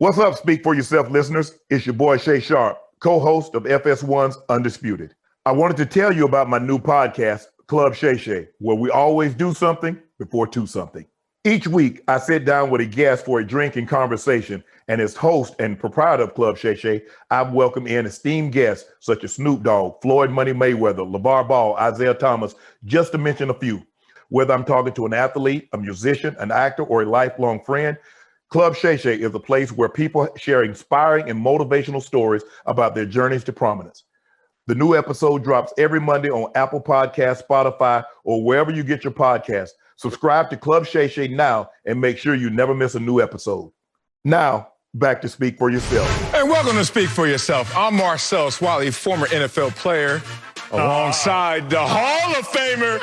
What's up, Speak For Yourself listeners? It's your boy Shay Sharp, co-host of FS1's Undisputed. I wanted to tell you about my new podcast, Club Shay Shay, where we always do something before two something. Each week, I sit down with a guest for a drink and conversation, and as host and proprietor of Club Shay Shay, I've welcomed in esteemed guests such as Snoop Dogg, Floyd Money Mayweather, LeVar Ball, Isaiah Thomas, just to mention a few. Whether I'm talking to an athlete, a musician, an actor, or a lifelong friend, Club Shay Shay is a place where people share inspiring and motivational stories about their journeys to prominence. The new episode drops every Monday on Apple Podcasts, Spotify, or wherever you get your podcasts. Subscribe to Club Shay Shay now and make sure you never miss a new episode. Now, back to Speak For Yourself. And welcome to Speak For Yourself. I'm Marcel Swally, former NFL player, alongside the Hall of Famer.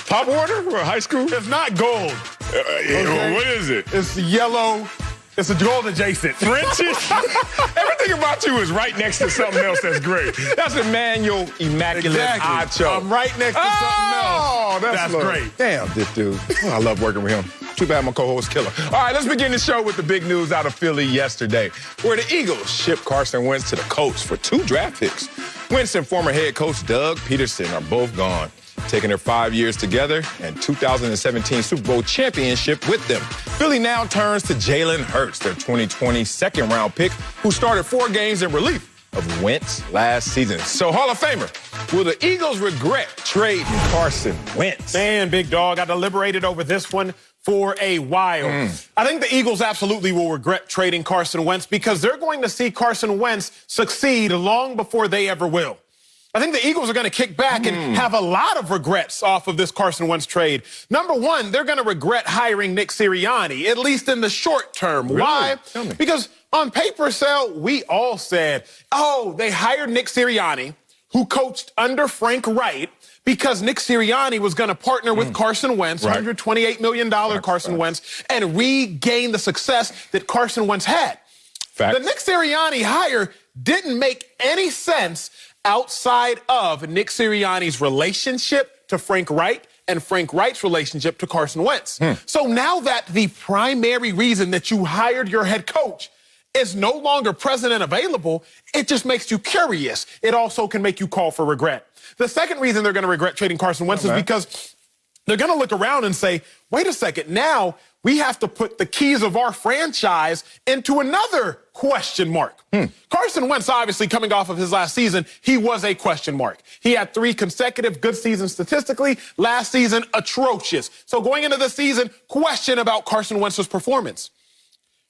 Pop water or high school? It's not gold. Okay. What is it? It's yellow. It's a gold adjacent. French's? Everything about you is right next to something else that's great. That's Emmanuel Immaculate Acho. I'm right next to something else. Oh, that's great. Damn, this dude. Oh, I love working with him. Too bad my co-host killer. All right, let's begin the show with the big news out of Philly yesterday, where the Eagles shipped Carson Wentz to the Colts for 2 draft picks. Wentz and former head coach Doug Peterson are both gone, taking their 5 years together and 2017 Super Bowl championship with them. Philly now turns to Jalen Hurts, their 2020 second-round pick, who started 4 games in relief of Wentz last season. So, Hall of Famer, will the Eagles regret trading Carson Wentz? Man, big dog, I deliberated over this one for a while. I think the Eagles absolutely will regret trading Carson Wentz because they're going to see Carson Wentz succeed long before they ever will. I think the Eagles are going to kick back and have a lot of regrets off of this Carson Wentz trade. Number one, they're going to regret hiring Nick Sirianni, at least in the short term. Really? Why? Tell me. Because on paper, Sal, we all said, oh, they hired Nick Sirianni, who coached under Frank Wright, because Nick Sirianni was going to partner with Carson Wentz, $128 million Carson Wentz, and regain the success that Carson Wentz had. Facts. The Nick Sirianni hire didn't make any sense outside of Nick Sirianni's relationship to Frank Wright and Frank Wright's relationship to Carson Wentz. So now that the primary reason that you hired your head coach is no longer present and available, it just makes you curious. It also can make you call for regret. The second reason they're going to regret trading Carson Wentz is because they're going to look around and say, wait a second, now we have to put the keys of our franchise into another question mark. Carson Wentz, obviously, coming off of his last season, he was a question mark. He had 3 consecutive good seasons statistically. Last season, atrocious. So going into this season, question about Carson Wentz's performance.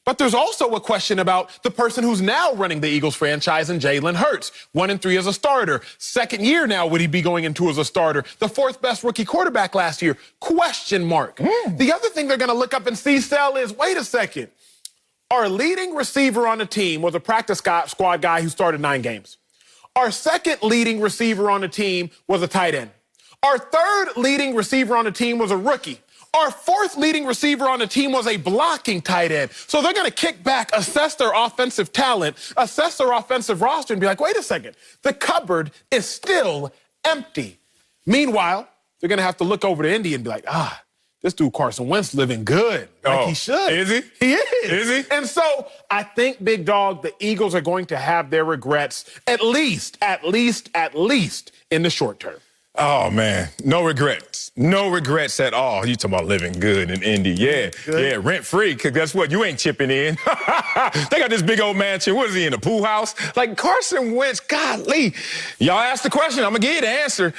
But there's also a question about the person who's now running the Eagles franchise in Jalen Hurts. 1-3 as a starter. Second year now would he be going into as a starter. The 4th best rookie quarterback last year. Question mark. The other thing they're going to look up and see, Sal, is, wait a second. Our leading receiver on the team was a practice squad guy who started 9 games. Our second leading receiver on the team was a tight end. Our third leading receiver on the team was a rookie. Our 4th leading receiver on the team was a blocking tight end. So they're going to kick back, assess their offensive talent, assess their offensive roster, and be like, wait a second, the cupboard is still empty. Meanwhile, they're going to have to look over to Indy and be like, this dude Carson Wentz living good. Like he should. Is he? He is. Is he? And so I think, big dog, the Eagles are going to have their regrets at least in the short term. Oh, man. No regrets. No regrets at all. You talking about living good in Indy. Yeah, rent-free, because guess what? You ain't chipping in. They got this big old mansion. What is he, in a pool house? Like Carson Wentz, golly. Y'all asked the question. I'm going to give you the answer.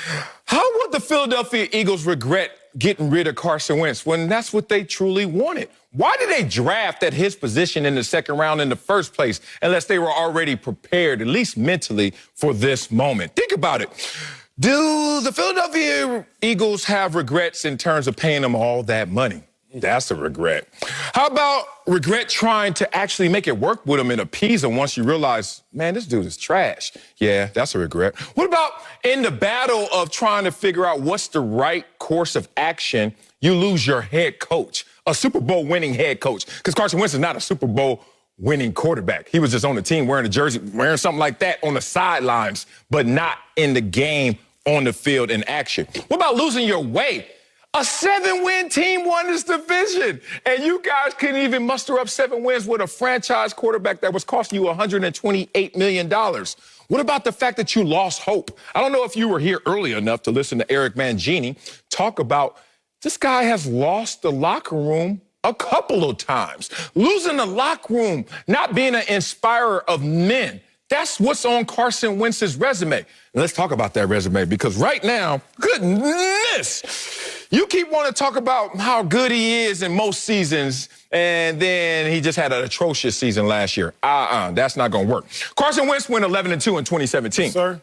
How would the Philadelphia Eagles regret getting rid of Carson Wentz when that's what they truly wanted? Why did they draft at his position in the second round in the first place unless they were already prepared, at least mentally, for this moment? Think about it. Do the Philadelphia Eagles have regrets in terms of paying them all that money? That's a regret. How about regret trying to actually make it work with him and appease him once you realize, man, this dude is trash? Yeah, that's a regret. What about in the battle of trying to figure out what's the right course of action, you lose your head coach, a Super Bowl winning head coach? Because Carson Wentz is not a Super Bowl winning quarterback. He was just on the team wearing a jersey, wearing something like that on the sidelines, but not in the game, on the field in action. What about losing your way? A 7-win team won this division. And you guys couldn't even muster up 7 wins with a franchise quarterback that was costing you $128 million. What about the fact that you lost hope? I don't know if you were here early enough to listen to Eric Mangini talk about this guy has lost the locker room a couple of times. Losing the locker room, not being an inspirer of men. That's what's on Carson Wentz's resume. And let's talk about that resume because right now, goodness, you keep wanting to talk about how good he is in most seasons, and then he just had an atrocious season last year. That's not going to work. Carson Wentz went 11-2 in 2017. Sir?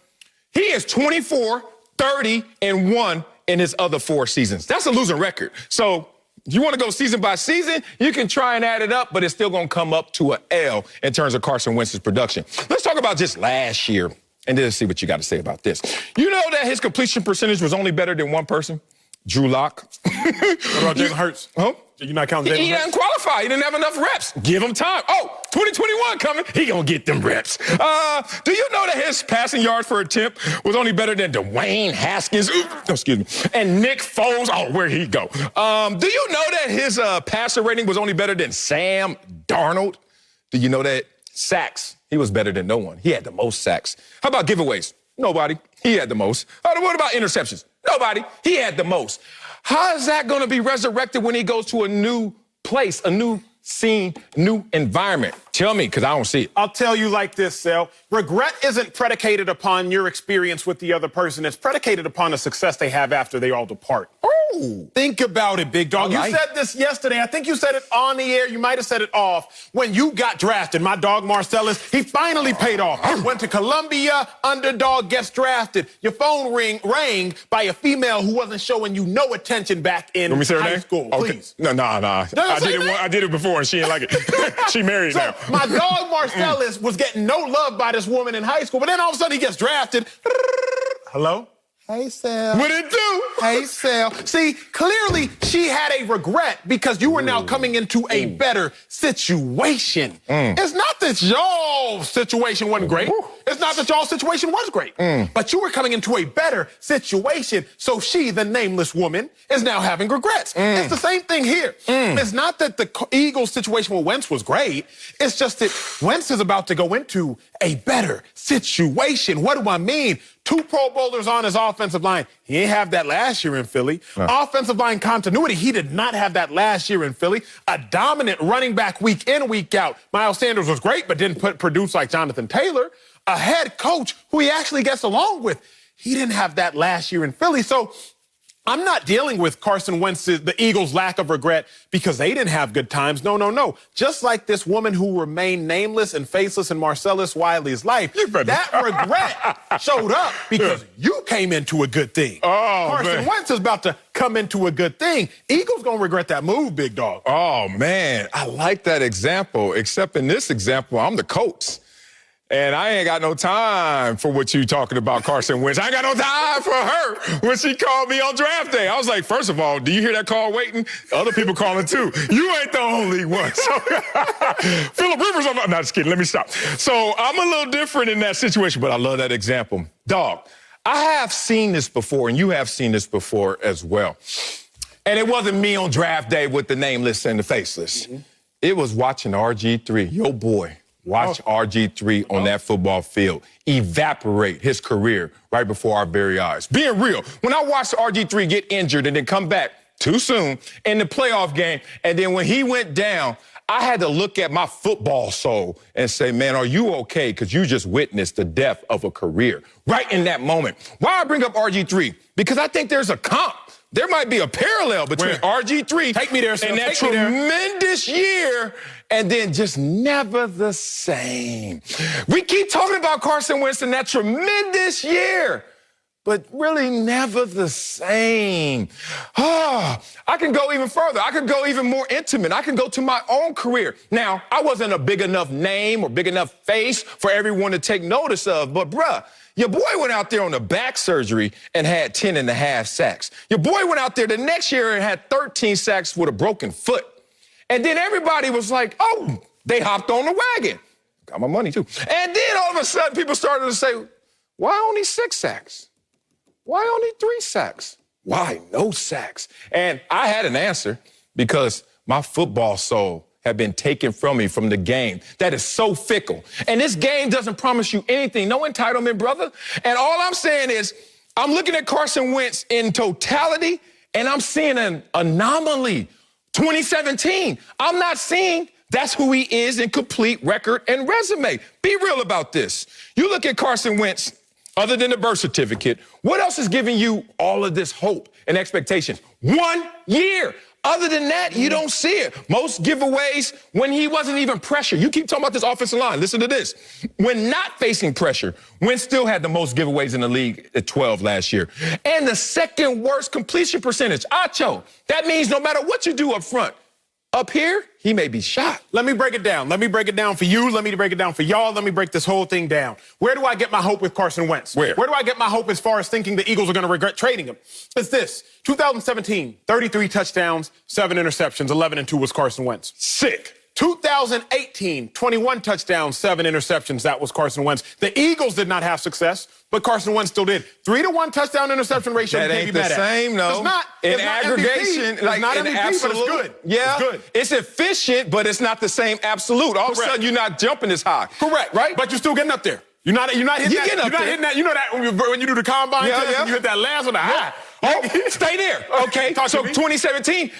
He is 24, 30, and 1 in his other 4 seasons. That's a losing record. So if you want to go season by season, you can try and add it up, but it's still going to come up to an L in terms of Carson Wentz's production. Let's talk about just last year, and then see what you got to say about this. You know that his completion percentage was only better than one person? Drew Lock. What about Jalen Hurts? Huh? You're not counting Jalen Hurts? He doesn't qualify. He didn't have enough reps. Give him time. Oh, 2021 coming. He gonna get them reps. Do you know that his passing yards per attempt was only better than Dwayne Haskins? Excuse me. And Nick Foles. Oh, where'd he go? Do you know that his passer rating was only better than Sam Darnold? Do you know that sacks? He was better than no one. He had the most sacks. How about giveaways? Nobody. He had the most. What about interceptions? Nobody. He had the most. How is that going to be resurrected when he goes to a new place, a new scene, new environment? Tell me, because I don't see it. I'll tell you like this, Sel. Regret isn't predicated upon your experience with the other person. It's predicated upon the success they have after they all depart. Oh. Think about it, big dog. You said this yesterday. I think you said it on the air. You might have said it off. When you got drafted, my dog Marcellus, he finally paid off. Went to Columbia, underdog gets drafted. Your phone rang by a female who wasn't showing you no attention back in high school. Okay. Please. No. I did it before and she didn't like it. She married now. My dog Marcellus was getting no love by this woman in high school, but then all of a sudden he gets drafted. Hello? Hey, Sal. What it do? Hey, Sal. See, clearly she had a regret because you were now coming into a better situation. It's not that y'all's situation wasn't great. It's not that y'all's situation was great. But you were coming into a better situation. So she, the nameless woman, is now having regrets. It's the same thing here. It's not that the Eagles' situation with Wentz was great. It's just that Wentz is about to go into a better situation. What do I mean? 2 Pro Bowlers on his offensive line. He didn't have that last year in Philly. Offensive line continuity. He did not have that last year in Philly. A dominant running back week in, week out. Miles Sanders was great, but didn't produce like Jonathan Taylor. A head coach who he actually gets along with. He didn't have that last year in Philly. So I'm not dealing with Carson Wentz, the Eagles' lack of regret because they didn't have good times. No. Just like this woman who remained nameless and faceless in Marcellus Wiley's life, that regret showed up because you came into a good thing. Carson Wentz is about to come into a good thing. Eagles gonna regret that move, big dog. Oh, man. I like that example, except in this example, I'm the coach. And I ain't got no time for what you talking about, Carson Wentz. I ain't got no time for her when she called me on draft day. I was like, first of all, do you hear that call waiting? Other people calling too. You ain't the only one. So, Philip Rivers, I'm not just kidding. Let me stop. So I'm a little different in that situation, but I love that example. Dog, I have seen this before, and you have seen this before as well. And it wasn't me on draft day with the nameless and the faceless. It was watching RG3, your boy. Watch RG3 on that football field evaporate his career right before our very eyes. Being real, when I watched RG3 get injured and then come back too soon in the playoff game, and then when he went down, I had to look at my football soul and say, man, are you okay? Because you just witnessed the death of a career right in that moment. Why I bring up RG3? Because I think there's a comp. There might be a parallel between RG3 Take me there, and that tremendous year and then just never the same. We keep talking about Carson Wentz and that tremendous year, but really never the same. I can go even further. I can go even more intimate. I can go to my own career. Now, I wasn't a big enough name or big enough face for everyone to take notice of, but bruh, your boy went out there on the back surgery and had 10.5 sacks. Your boy went out there the next year and had 13 sacks with a broken foot. And then everybody was like, oh, they hopped on the wagon. Got my money too. And then all of a sudden people started to say, why only 6 sacks? Why only 3 sacks? Why no sacks? And I had an answer because my football soul had been taken from me from the game. That is so fickle. And this game doesn't promise you anything. No entitlement, brother. And all I'm saying is I'm looking at Carson Wentz in totality, and I'm seeing an anomaly. 2017, I'm not seeing that's who he is in complete record and resume. Be real about this. You look at Carson Wentz, other than the birth certificate, what else is giving you all of this hope and expectations? 1 year. Other than that, you don't see it. Most giveaways when he wasn't even pressure. You keep talking about this offensive line. Listen to this. When not facing pressure, Wentz still had the most giveaways in the league at 12 last year. And the second worst completion percentage. Acho, that means no matter what you do up front, up here, he may be shot. Let me break it down. Let me break it down for you. Let me break it down for y'all. Let me break this whole thing down. Where do I get my hope with Carson Wentz? Where do I get my hope as far as thinking the Eagles are going to regret trading him? It's this. 2017, 33 touchdowns, 7 interceptions, 11-2 was Carson Wentz. Sick. 2018, 21 touchdowns, 7 interceptions. That was Carson Wentz. The Eagles did not have success, but Carson Wentz still did. 3-to-1 touchdown interception ratio. That ain't the same, no. It's not. In it's not aggregation, MVP. like It's not in MVP, absolute, but it's good. Yeah, it's good. It's efficient, but it's not the same absolute. All of a sudden, you're not jumping as high. Correct, right? But you're still getting up there. You're not hitting that. You're not hitting that. You know that when you do the combine test and you hit that last one, Oh, stay there. Okay, so 2017,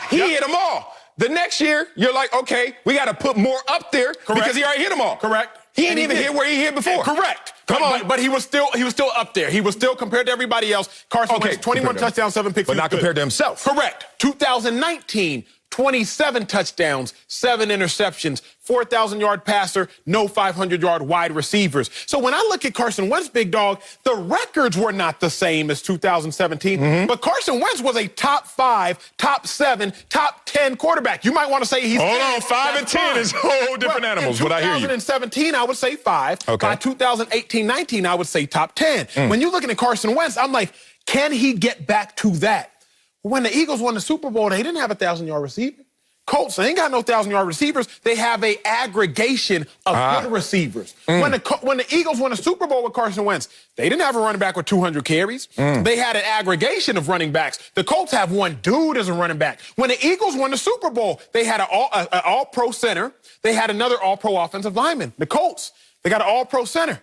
he hit them all. The next year, you're like, okay, we got to put more up there because he already hit them all. Correct. He ain't even hit where he hit before. Correct. Come on. But he was still up there. He was still compared to everybody else. Carson Wentz, 21 touchdowns, 7 picks. But not compared to himself. Correct. 2019, 27 touchdowns, 7 interceptions, 4,000-yard passer, no 500-yard wide receivers. So when I look at Carson Wentz, big dog, the records were not the same as 2017, but Carson Wentz was a top 5, top 7, top 10 quarterback. You might want to say he's Hold on, 5 and 10 is whole different animals, but I hear you. In 2017, I would say 5. Okay. By 2018-19, I would say top 10. When you're looking at Carson Wentz, I'm like, can he get back to that? When the Eagles won the Super Bowl, they didn't have a 1,000-yard receiver. Colts, they ain't got no 1,000-yard receivers. They have a aggregation of good receivers. When the Eagles won the Super Bowl with Carson Wentz, they didn't have a running back with 200 carries. They had an aggregation of running backs. The Colts have one dude as a running back. When the Eagles won the Super Bowl, they had an all-pro center. They had another all-pro offensive lineman. The Colts, they got an all-pro center.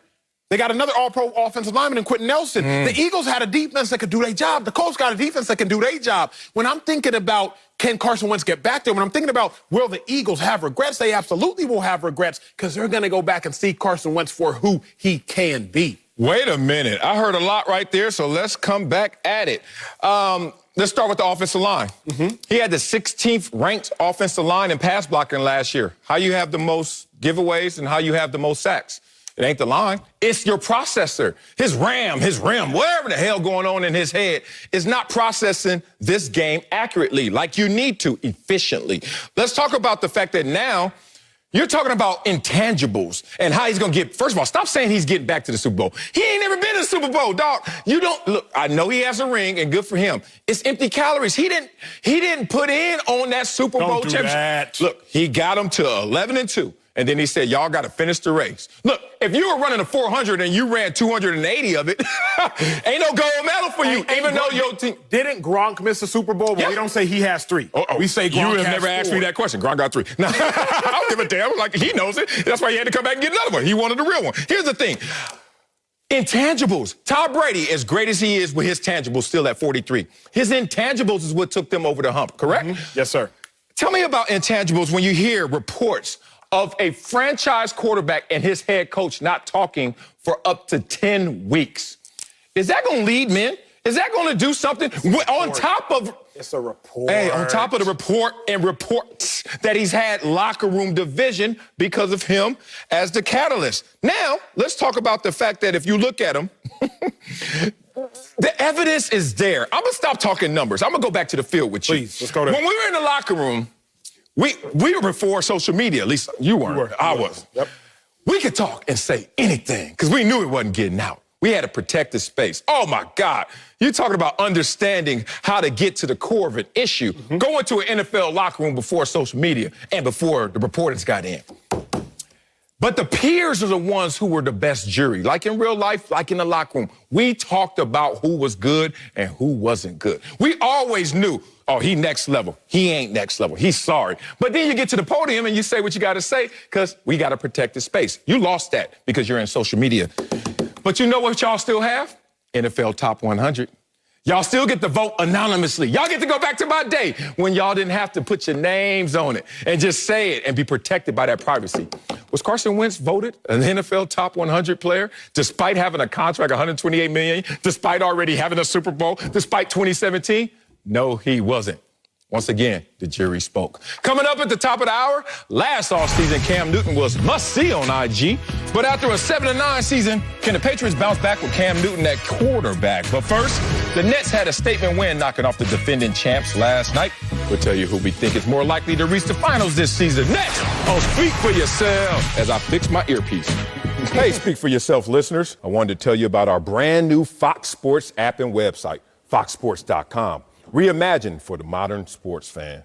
They got another all-pro offensive lineman in Quentin Nelson. The Eagles had a defense that could do their job. The Colts got a defense that can do their job. When I'm thinking about can Carson Wentz get back there, when I'm thinking about will the Eagles have regrets, they absolutely will have regrets because they're going to go back and see Carson Wentz for who he can be. Wait a minute. I heard a lot right there, so let's come back at it. Let's start with the offensive line. He had the 16th ranked offensive line in pass blocking last year. How you have the most giveaways and how you have the most sacks? It ain't the line. It's your processor. His RAM, whatever the hell going on in his head is not processing this game accurately like you need to, efficiently. Let's talk about the fact that now you're talking about intangibles and how he's going to get, first of all, stop saying he's getting back to the Super Bowl. He ain't never been to the Super Bowl, dog. You don't, look, I know he has a ring and good for him. It's empty calories. He didn't put in on that Super Bowl championship. Look, he got him to 11-2. And then he said, y'all got to finish the race. Look, if you were running a 400 and you ran 280 of it, ain't no gold medal for you, even though your team. Didn't Gronk miss the Super Bowl? But we don't say he has 3. We say Gronk You have has never 4. asked me that question. Gronk got 3. No, I don't give a damn. Like, he knows it. That's why he had to come back and get another one. He wanted the real one. Here's the thing. Intangibles. Tom Brady, as great as he is with his tangibles, still at 43. His intangibles is what took them over the hump, correct? Yes, sir. Tell me about intangibles when you hear reports of a franchise quarterback and his head coach not talking for up to 10 weeks. Is that going to lead men? Is that going to do something on top of... It's a report. Hey, on top of the report and reports that he's had locker room division because of him as the catalyst. Now, let's talk about the fact that if you look at him, the evidence is there. I'm going to stop talking numbers. I'm going to go back to the field with you. Please, let's go there. When we were in the locker room, we were before social media. At least you weren't. I was. Yep. We could talk and say anything because we knew it wasn't getting out. We had to protect the space. Oh, my God. You're talking about understanding how to get to the core of an issue. Go into an NFL locker room before social media and before the reporters got in. But the peers are the ones who were the best jury. Like in real life, like in the locker room, we talked about who was good and who wasn't good. We always knew, oh, he next level. He ain't next level. He's sorry. But then you get to the podium and you say what you got to say because we got to protect the space. You lost that because you're in social media. But you know what y'all still have? NFL Top 100. Y'all still get to vote anonymously. Y'all get to go back to my day when y'all didn't have to put your names on it and just say it and be protected by that privacy. Was Carson Wentz voted an NFL Top 100 player despite having a contract, $128 million, despite already having a Super Bowl, despite 2017? No, he wasn't. Once again, the jury spoke. Coming up at the top of the hour, last offseason, Cam Newton was must-see on IG. But after a 7-9 season, can the Patriots bounce back with Cam Newton at quarterback? But first, the Nets had a statement win knocking off the defending champs last night. We'll tell you who we think is more likely to reach the finals this season. Next, on Speak For Yourself, as I fix my earpiece. Hey, Speak For Yourself listeners, I wanted to tell you about our brand new Fox Sports app and website, foxsports.com. Reimagined for the modern sports fan.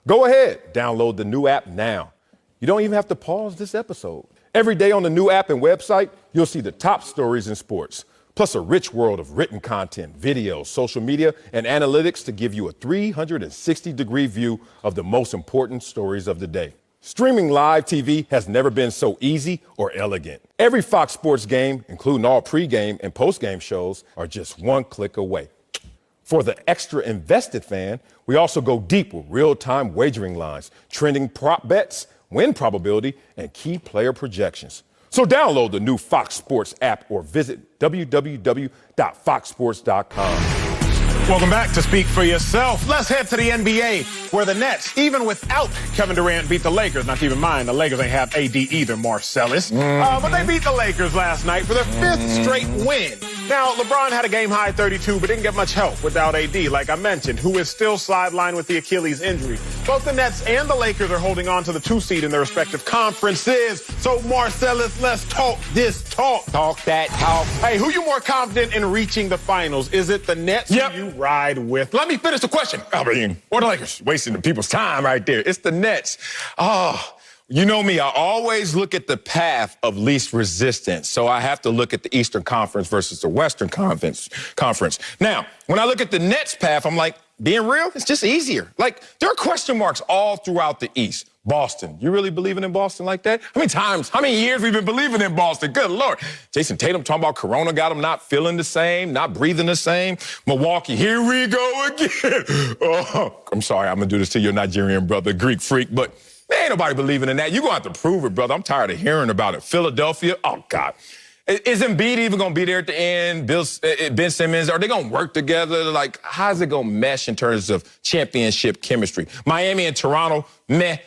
Go ahead, download the new app now. You don't even have to pause this episode. Every day on the new app and website, you'll see the top stories in sports, plus a rich world of written content, videos, social media, and analytics to give you a 360-degree view of the most important stories of the day. Streaming live TV has never been so easy or elegant. Every Fox Sports game, including all pregame and postgame shows, are just one click away. For the extra invested fan, we also go deep with real-time wagering lines, trending prop bets, win probability, and key player projections. So download the new Fox Sports app or visit www.foxsports.com. Welcome back to Speak For Yourself. Let's head to the NBA, where the Nets, even without Kevin Durant, beat the Lakers. Not to even mind, the Lakers ain't have AD either, Marcellus. But they beat the Lakers last night for their 5th straight win. Now, LeBron had a game-high 32, but didn't get much help without AD, like I mentioned, who is still sidelined with the Achilles injury. Both the Nets and the Lakers are holding on to the 2 seed in their respective conferences. So, Marcellus, let's talk this talk. Talk that talk. Hey, who you more confident in reaching the finals? Is it the Nets who you ride with? Let me finish the question. I mean, or the Lakers? Wasting the people's time right there. It's the Nets. You know me, I always look at the path of least resistance. So I have to look at the Eastern Conference versus the Western Conference. Now, when I look at the Nets path, I'm like, being real, it's just easier. Like, there are question marks all throughout the East. Boston. You really believing in Boston like that? How many years we've been believing in Boston? Good Lord. Jason Tatum talking about Corona got him not feeling the same, not breathing the same. Milwaukee, here we go again. Oh, I'm sorry, I'm going to do this to your Nigerian brother, Greek freak, but ain't nobody believing in that. You're going to have to prove it, brother. I'm tired of hearing about it. Philadelphia, oh, God. Is Embiid even going to be there at the end? Ben Simmons, are they going to work together? Like, how's it going to mesh in terms of championship chemistry? Miami and Toronto, meh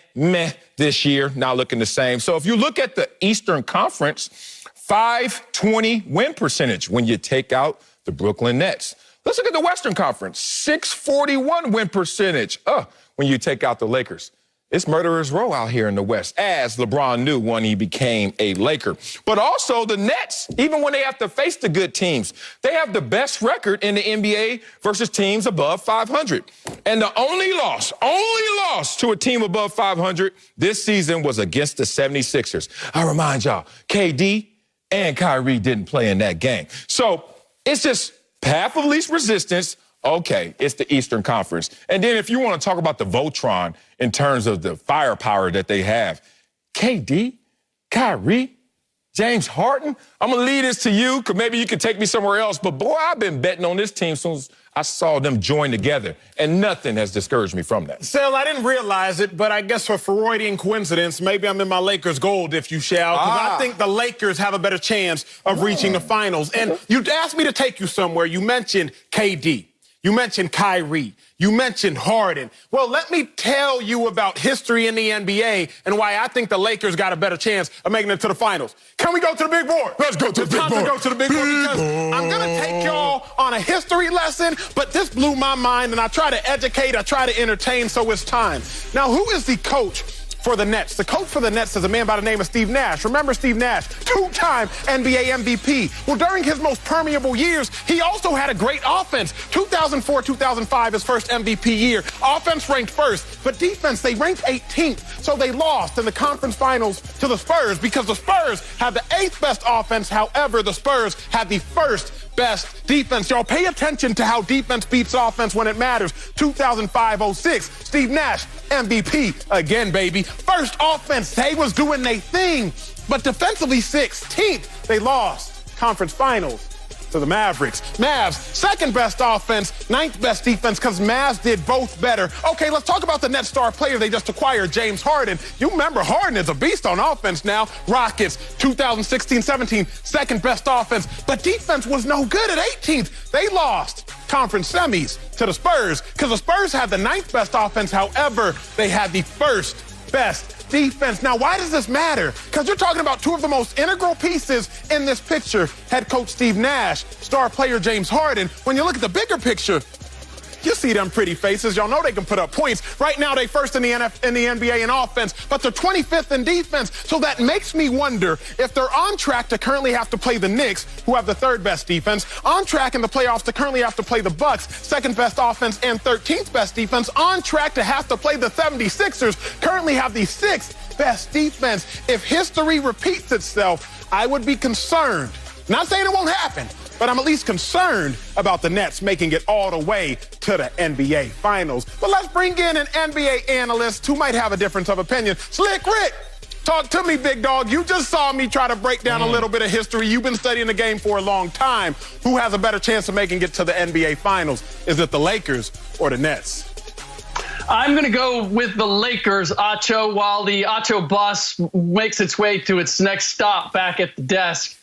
this year, not looking the same. So if you look at the Eastern Conference, 520 win percentage when you take out the Brooklyn Nets. Let's look at the Western Conference, 641 win percentage when you take out the Lakers. It's murderer's row out here in the West, as LeBron knew when he became a Laker. But also the Nets, even when they have to face the good teams, they have the best record in the NBA versus teams above 500. And the only loss to a team above 500 this season was against the 76ers. I remind y'all, KD and Kyrie didn't play in that game. So it's just path of least resistance. Okay, it's the Eastern Conference. And then if you want to talk about the Voltron in terms of the firepower that they have, KD, Kyrie, James Harden, I'm going to leave this to you because maybe you can take me somewhere else. But, boy, I've been betting on this team since I saw them join together, and nothing has discouraged me from that. Sel, I didn't realize it, but I guess for Freudian coincidence, maybe I'm in my Lakers gold, if you shall, because I think the Lakers have a better chance of reaching the finals. And you asked me to take you somewhere. You mentioned KD. You mentioned Kyrie. You mentioned Harden. Well, let me tell you about history in the NBA and why I think the Lakers got a better chance of making it to the finals. Can we go to the big board? Let's go to the big board. It's time to go to the big board because I'm going to take y'all on a history lesson, but this blew my mind, and I try to educate, I try to entertain, so it's time. Now, who is the coach for the Nets. The coach for the Nets is a man by the name of Steve Nash. Remember Steve Nash, two-time NBA MVP. Well, during his most permeable years, he also had a great offense. 2004-2005, his first MVP year. Offense ranked first, but defense, they ranked 18th. So they lost in the conference finals to the Spurs because the Spurs had the 8th best offense. However, the Spurs had the first best defense. Y'all pay attention to how defense beats offense when it matters. 2005-06, Steve Nash, MVP again, baby. First offense, they was doing their thing, but defensively 16th, they lost conference finals to the Mavericks. Mavs, second best offense, 9th best defense, because Mavs did both better. Okay, let's talk about the Nets star player they just acquired, James Harden. You remember Harden is a beast on offense now. Rockets, 2016-17, second best offense, but defense was no good at 18th. They lost conference semis to the Spurs because the Spurs had the 9th best offense. However, they had the first best defense. Now, why does this matter? Because you're talking about two of the most integral pieces in this picture. Head coach Steve Nash, star player James Harden. When you look at the bigger picture, you see them pretty faces. Y'all know they can put up points. Right now, they first in the NBA in offense, but they're 25th in defense. So that makes me wonder if they're on track to currently have to play the Knicks, who have the 3rd best defense, on track in the playoffs to currently have to play the Bucks, 2nd best offense and 13th best defense, on track to have to play the 76ers, currently have the 6th best defense. If history repeats itself, I would be concerned. Not saying it won't happen, but I'm at least concerned about the Nets making it all the way to the NBA Finals. But let's bring in an NBA analyst who might have a difference of opinion. Slick Rick, talk to me, big dog. You just saw me try to break down a little bit of history. You've been studying the game for a long time. Who has a better chance of making it to the NBA Finals? Is it the Lakers or the Nets? I'm going to go with the Lakers, Acho, while the Acho bus makes its way to its next stop back at the desk.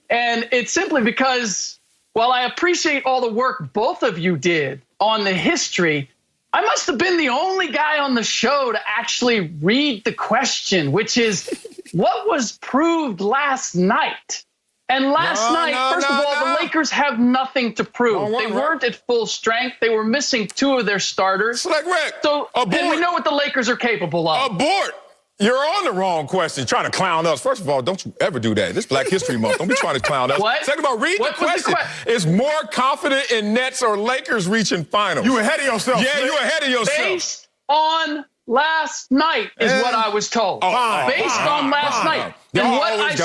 And it's simply because, while I appreciate all the work both of you did on the history, I must have been the only guy on the show to actually read the question, which is, what was proved last night? And last night, first of all, the Lakers have nothing to prove. They weren't at full strength. They were missing 2 of their starters. Slick Rick, so and we know what the Lakers are capable of. Abort. You're on the wrong question, trying to clown us. First of all, don't you ever do that. This Black History Month. Don't be trying to clown us. What? Second of all, read the question. Is more confident in Nets or Lakers reaching finals? You ahead of yourself. Yeah, you ahead of yourself. Based on last night is what I was told. Based on last night. And what I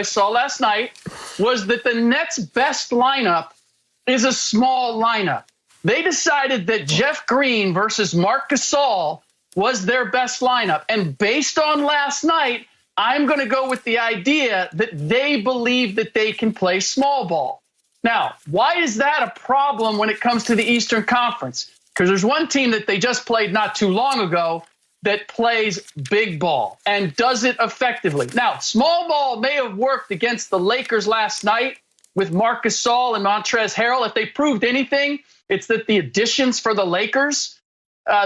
saw last night was that the Nets' best lineup is a small lineup. They decided that Jeff Green versus Marc Gasol was their best lineup. And based on last night, I'm going to go with the idea that they believe that they can play small ball. Now, why is that a problem when it comes to the Eastern Conference? Because there's one team that they just played not too long ago that plays big ball and does it effectively. Now, small ball may have worked against the Lakers last night with Marc Gasol and Montrezl Harrell. If they proved anything, it's that the additions for the Lakers,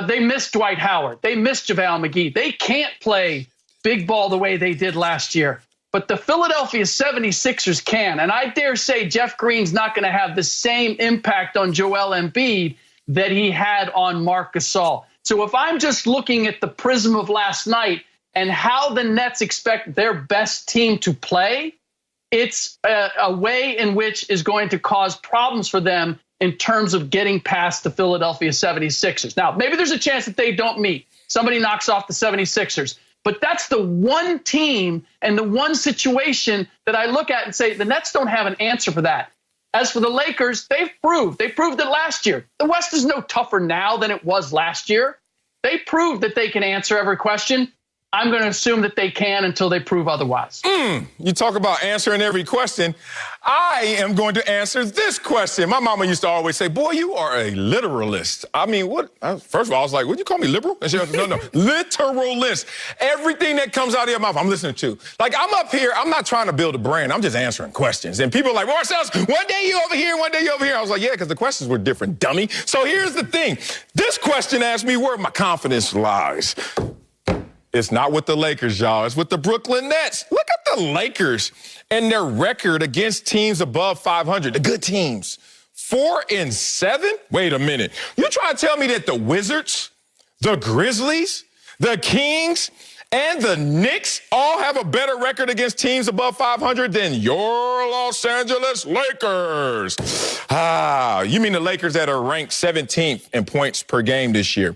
they missed Dwight Howard. They missed JaVale McGee. They can't play big ball the way they did last year. But the Philadelphia 76ers can. And I dare say Jeff Green's not going to have the same impact on Joel Embiid that he had on Marc Gasol. So if I'm just looking at the prism of last night and how the Nets expect their best team to play, it's a way in which is going to cause problems for them in terms of getting past the Philadelphia 76ers. Now, maybe there's a chance that they don't meet. Somebody knocks off the 76ers. But that's the one team and the one situation that I look at and say the Nets don't have an answer for that. As for the Lakers, they proved it last year. The West is no tougher now than it was last year. They proved that they can answer every question. I'm going to assume that they can until they prove otherwise. You talk about answering every question. I am going to answer this question. My mama used to always say, boy, you are a literalist. I mean, what? First of all, I was like, would you call me liberal? And she was, no, literalist. Everything that comes out of your mouth, I'm listening to. Like, I'm up here, I'm not trying to build a brand. I'm just answering questions. And people are like, Marcellus, one day you over here, one day you over here. I was like, yeah, because the questions were different, dummy. So here's the thing. This question asked me where my confidence lies. It's not with the Lakers, y'all. It's with the Brooklyn Nets. Look at the Lakers and their record against teams above 500, the good teams. 4-7? Wait a minute. You trying to tell me that the Wizards, the Grizzlies, the Kings, and the Knicks all have a better record against teams above 500 than your Los Angeles Lakers. You mean the Lakers that are ranked 17th in points per game this year.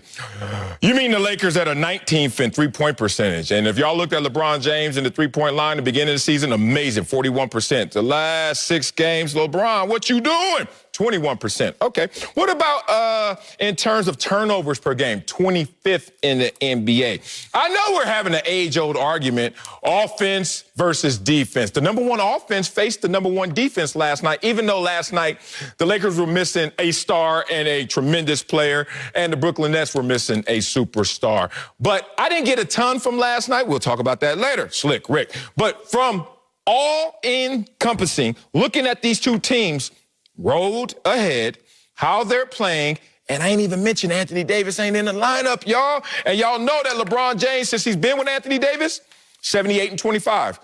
You mean the Lakers that are 19th in three-point percentage. And if y'all looked at LeBron James in the three-point line at the beginning of the season, amazing, 41%. The last 6 games, LeBron, what you doing? 21%. Okay. What about in terms of turnovers per game? 25th in the NBA. I know we're having an age-old argument, offense versus defense. The number one offense faced the number one defense last night, even though last night the Lakers were missing a star and a tremendous player, and the Brooklyn Nets were missing a superstar. But I didn't get a ton from last night. We'll talk about that later. Slick Rick. But from all-encompassing, looking at these two teams, rolled ahead, how they're playing, and I ain't even mentioned Anthony Davis ain't in the lineup, y'all. And y'all know that LeBron James, since he's been with Anthony Davis, 78 and 25.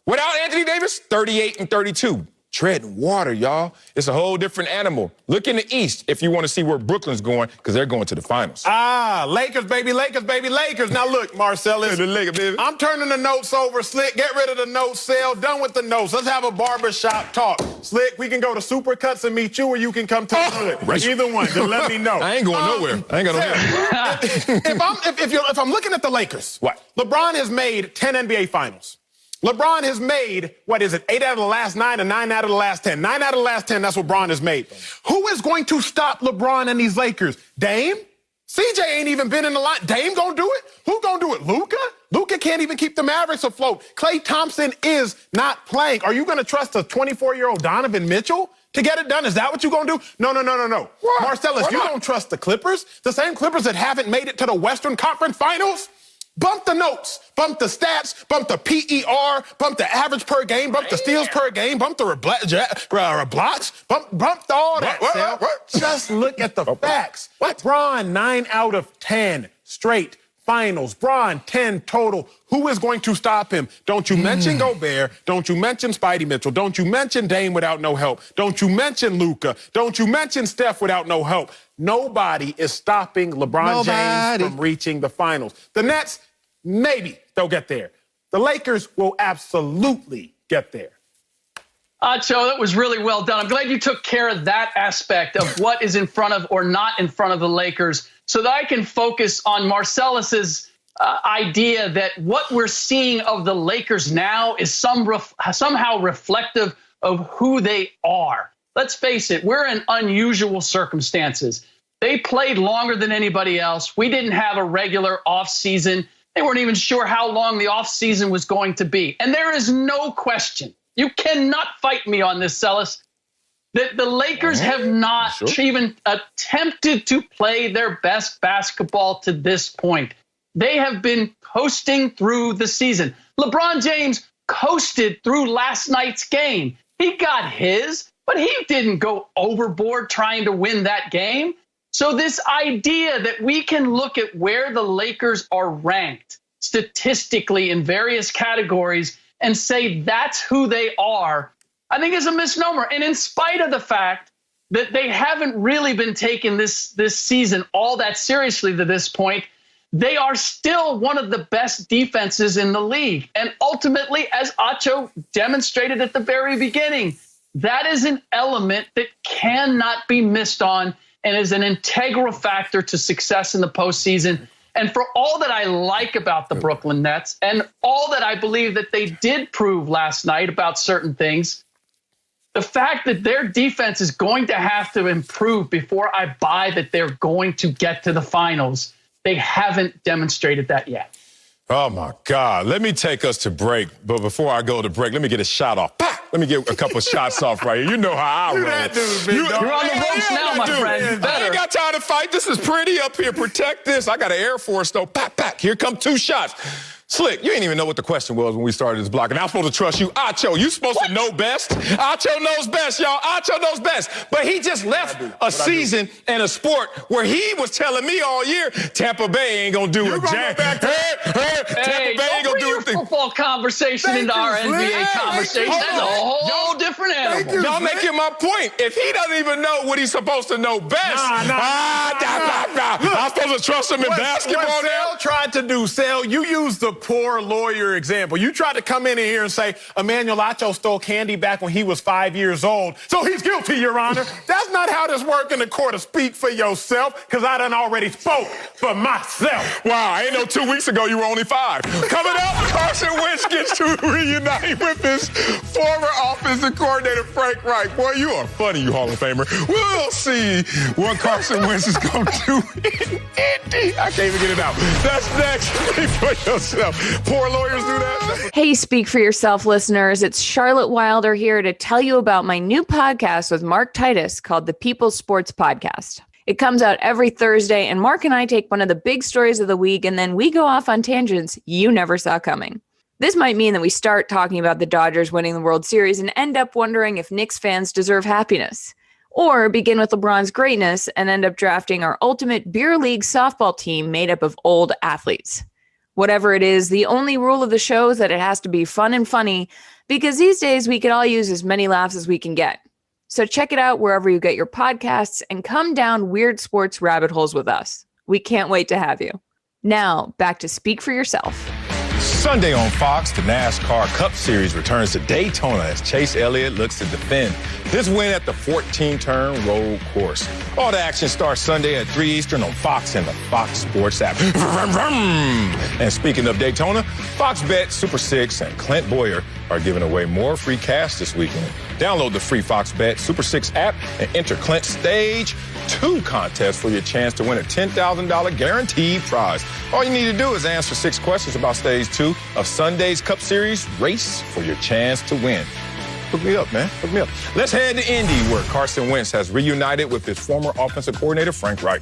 Without Anthony Davis, 38 and 32. Treading water, y'all. It's a whole different animal. Look in the East if you want to see where Brooklyn's going, because they're going to the finals. Lakers, baby, Lakers, baby, Lakers. Now look, Marcellus, I'm turning the notes over. Slick, get rid of the notes, Sale. Done with the notes. Let's have a barbershop talk. Slick, we can go to Supercuts and meet you, or you can come to the hood. Right. Either one, just let me know. I ain't going nowhere. I ain't got no if I'm looking at the Lakers, what? LeBron has made 10 NBA Finals. LeBron has made, 8 out of the last 9 and 9 out of the last 10. 9 out of the last 10, that's what LeBron has made. Who is going to stop LeBron and these Lakers? Dame? CJ ain't even been in the line. Dame gonna do it? Who gonna do it? Luka? Luka can't even keep the Mavericks afloat. Klay Thompson is not playing. Are you gonna trust a 24-year-old Donovan Mitchell to get it done? Is that what you're gonna do? No. What? Marcellus, you don't trust the Clippers? The same Clippers that haven't made it to the Western Conference Finals? Bump the notes, bump the stats, bump the PER, bump the average per game, bump the steals per game, bump the blocks, bump all that. What? Just look at the facts. Bron, 9 out of 10 straight finals. Bron, 10 total. Who is going to stop him? Don't you mention Gobert. Don't you mention Spidey Mitchell. Don't you mention Dame without no help. Don't you mention Luka. Don't you mention Steph without no help. Nobody is stopping LeBron James from reaching the finals. The Nets, maybe they'll get there. The Lakers will absolutely get there. Acho, that was really well done. I'm glad you took care of that aspect of what is in front of or not in front of the Lakers, so that I can focus on Marcellus's idea that what we're seeing of the Lakers now is somehow reflective of who they are. Let's face it, we're in unusual circumstances. They played longer than anybody else. We didn't have a regular offseason. They weren't even sure how long the offseason was going to be. And there is no question, you cannot fight me on this, Celis, that the Lakers have not even attempted to play their best basketball to this point. They have been coasting through the season. LeBron James coasted through last night's game. He got his, but he didn't go overboard trying to win that game. So this idea that we can look at where the Lakers are ranked statistically in various categories and say that's who they are, I think is a misnomer. And in spite of the fact that they haven't really been taking this season all that seriously to this point, they are still one of the best defenses in the league. And ultimately, as Acho demonstrated at the very beginning, that is an element that cannot be missed on and is an integral factor to success in the postseason. And for all that I like about the Brooklyn Nets and all that I believe that they did prove last night about certain things, the fact that their defense is going to have to improve before I buy that they're going to get to the finals, they haven't demonstrated that yet. Oh, my God. Let me take us to break. But before I go to break, let me get a shot off. Let me get a couple shots off right here. You know how I roll. You're on the ropes now, my friend. I ain't got time to fight. This is pretty up here. Protect this. I got an Air Force, though. Pack. Here come 2 shots. Slick, you ain't even know what the question was when we started this block. And I'm supposed to trust you. Acho, you supposed to know best. Acho knows best, y'all. Acho knows best. But he just left a season and a sport where he was telling me all year, Tampa Bay ain't going to do it. Tampa Bay ain't going to do it. football conversation into our NBA conversation. That's a whole different animal. Y'all making my point. If he doesn't even know what he's supposed to know best, I'm supposed to trust him in basketball what now? Sale tried to do, Sale, you used the poor lawyer example. You tried to come in here and say, Emmanuel Acho stole candy back when he was 5 years old, so he's guilty, Your Honor. That's not how this works in the court. Speak for yourself, because I done already spoke for myself. Wow, I ain't know 2 weeks ago you were only 5. Coming up, Carson Wentz gets to reunite with his former offensive coordinator, Frank Reich. Boy, you are funny, you Hall of Famer. We'll see what Carson Wentz is going to do in Indy. I can't even get it out. That's next. Speak for yourself. Poor lawyers do that. Hey, Speak for Yourself listeners. It's Charlotte Wilder here to tell you about my new podcast with Mark Titus called the People's Sports Podcast. It comes out every Thursday, and Mark and I take one of the big stories of the week, and then we go off on tangents you never saw coming. This might mean that we start talking about the Dodgers winning the World Series and end up wondering if Knicks fans deserve happiness. Or begin with LeBron's greatness and end up drafting our ultimate beer league softball team made up of old athletes. Whatever it is, the only rule of the show is that it has to be fun and funny, because these days we can all use as many laughs as we can get. So check it out wherever you get your podcasts and come down weird sports rabbit holes with us. We can't wait to have you. Now, back to Speak for Yourself. Sunday on Fox, the NASCAR Cup Series returns to Daytona as Chase Elliott looks to defend his win at the 14-turn road course. All the action starts Sunday at 3 Eastern on Fox and the Fox Sports app. And speaking of Daytona, Fox Bet, Super 6, and Clint Boyer are giving away more free cash this weekend. Download the free Fox Bet Super 6 app and enter Clint's Stage 2 contest for your chance to win a $10,000 guaranteed prize. All you need to do is answer 6 questions about Stage 2 of Sunday's Cup Series race for your chance to win. Hook me up, man. Hook me up. Let's head to Indy, where Carson Wentz has reunited with his former offensive coordinator, Frank Reich.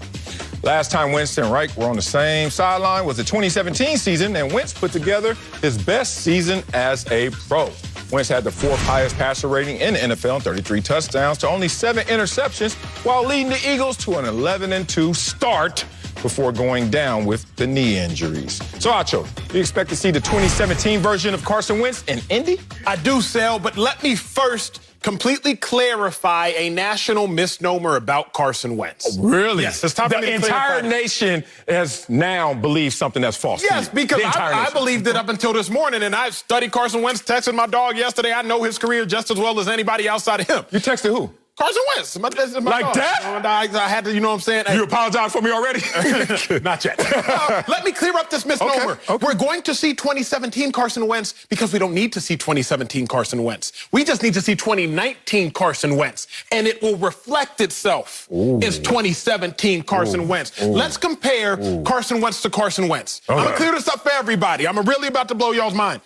Last time Wentz and Reich were on the same sideline was the 2017 season, and Wentz put together his best season as a pro. Wentz had the 4th highest passer rating in the NFL, 33 touchdowns to only 7 interceptions, while leading the Eagles to an 11-2 start before going down with the knee injuries. So, Acho, do you expect to see the 2017 version of Carson Wentz in Indy? I do, Sal, but let me first completely clarify a national misnomer about Carson Wentz. Oh, really? Yes, it's time for me the to entire clarify. nation has now believed something that's false. Yes, to you. because I I believed it up until this morning, and I studied Carson Wentz, texted my dog yesterday. I know his career just as well as anybody outside of him. You texted who? Carson Wentz. My Like dog. that? I had to, you know what I'm saying? You apologize for me already? Not yet. Let me clear up this misnomer. Okay. We're going to see 2017 Carson Wentz because we don't need to see 2017 Carson Wentz. We just need to see 2019 Carson Wentz, and it will reflect itself as 2017 Carson Wentz. Let's compare Carson Wentz to Carson Wentz. I'm going to clear this up for everybody. I'm really about to blow y'all's mind.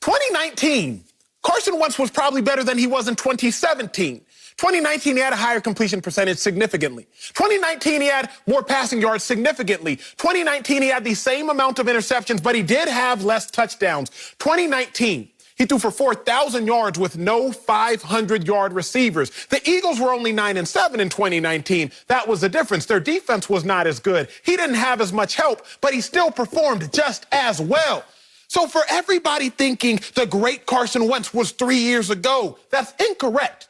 2019, Carson Wentz was probably better than he was in 2017. 2019, he had a higher completion percentage significantly. 2019, he had more passing yards significantly. 2019, he had the same amount of interceptions, but he did have less touchdowns. 2019, he threw for 4,000 yards with no 500-yard receivers. The Eagles were only 9-7 in 2019. That was the difference. Their defense was not as good. He didn't have as much help, but he still performed just as well. So for everybody thinking the great Carson Wentz was 3 years ago, that's incorrect.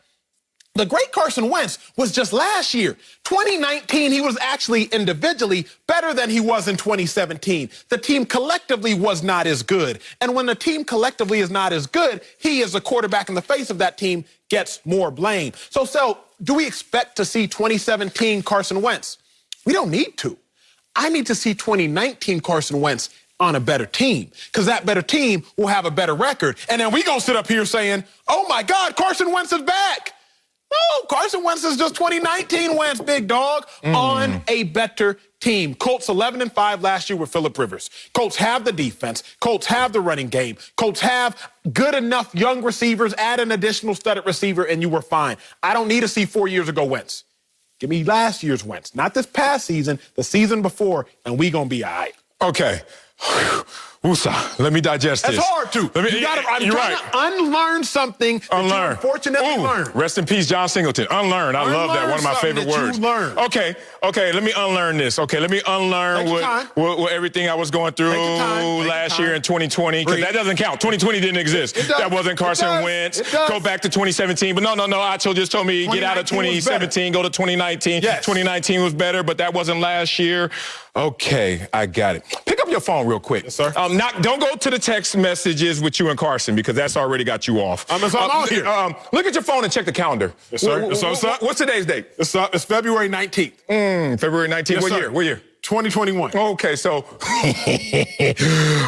The great Carson Wentz was just last year. 2019, he was actually individually better than he was in 2017. The team collectively was not as good. And when the team collectively is not as good, he as a quarterback in the face of that team gets more blame. So do we expect to see 2017 Carson Wentz? We don't need to. I need to see 2019 Carson Wentz on a better team, because that better team will have a better record. And then we gonna sit up here saying, oh my God, Carson Wentz is back. No, Carson Wentz is just 2019 Wentz, big dog, on a better team. Colts 11-5 last year with Phillip Rivers. Colts have the defense. Colts have the running game. Colts have good enough young receivers, add an additional studded receiver, and you were fine. I don't need to see 4 years ago Wentz. Give me last year's Wentz, not this past season, the season before, and we gonna be all right. Okay. Woosah. Let me digest this. That's hard, too. I'm trying to unlearn something that you unfortunately learned. Rest in peace, John Singleton. Unlearn. I love that. One of my favorite words. Okay, let me unlearn this. Okay, let me unlearn what everything I was going through last year in 2020, because that doesn't count. 2020 didn't exist. That wasn't Carson Wentz. Go back to 2017. But no. Acho just told me get out of 2017, go to 2019. Yes. 2019 was better, but that wasn't last year. Okay, I got it. Pick up your phone real quick. Yes, sir. Don't go to the text messages with you and Carson, because that's already got you off. I'm on here. Look at your phone and check the calendar. Yes, sir. What's today's date? It's February 19th. February 19th. Yes, what sir. year? What year? 2021. Okay, so.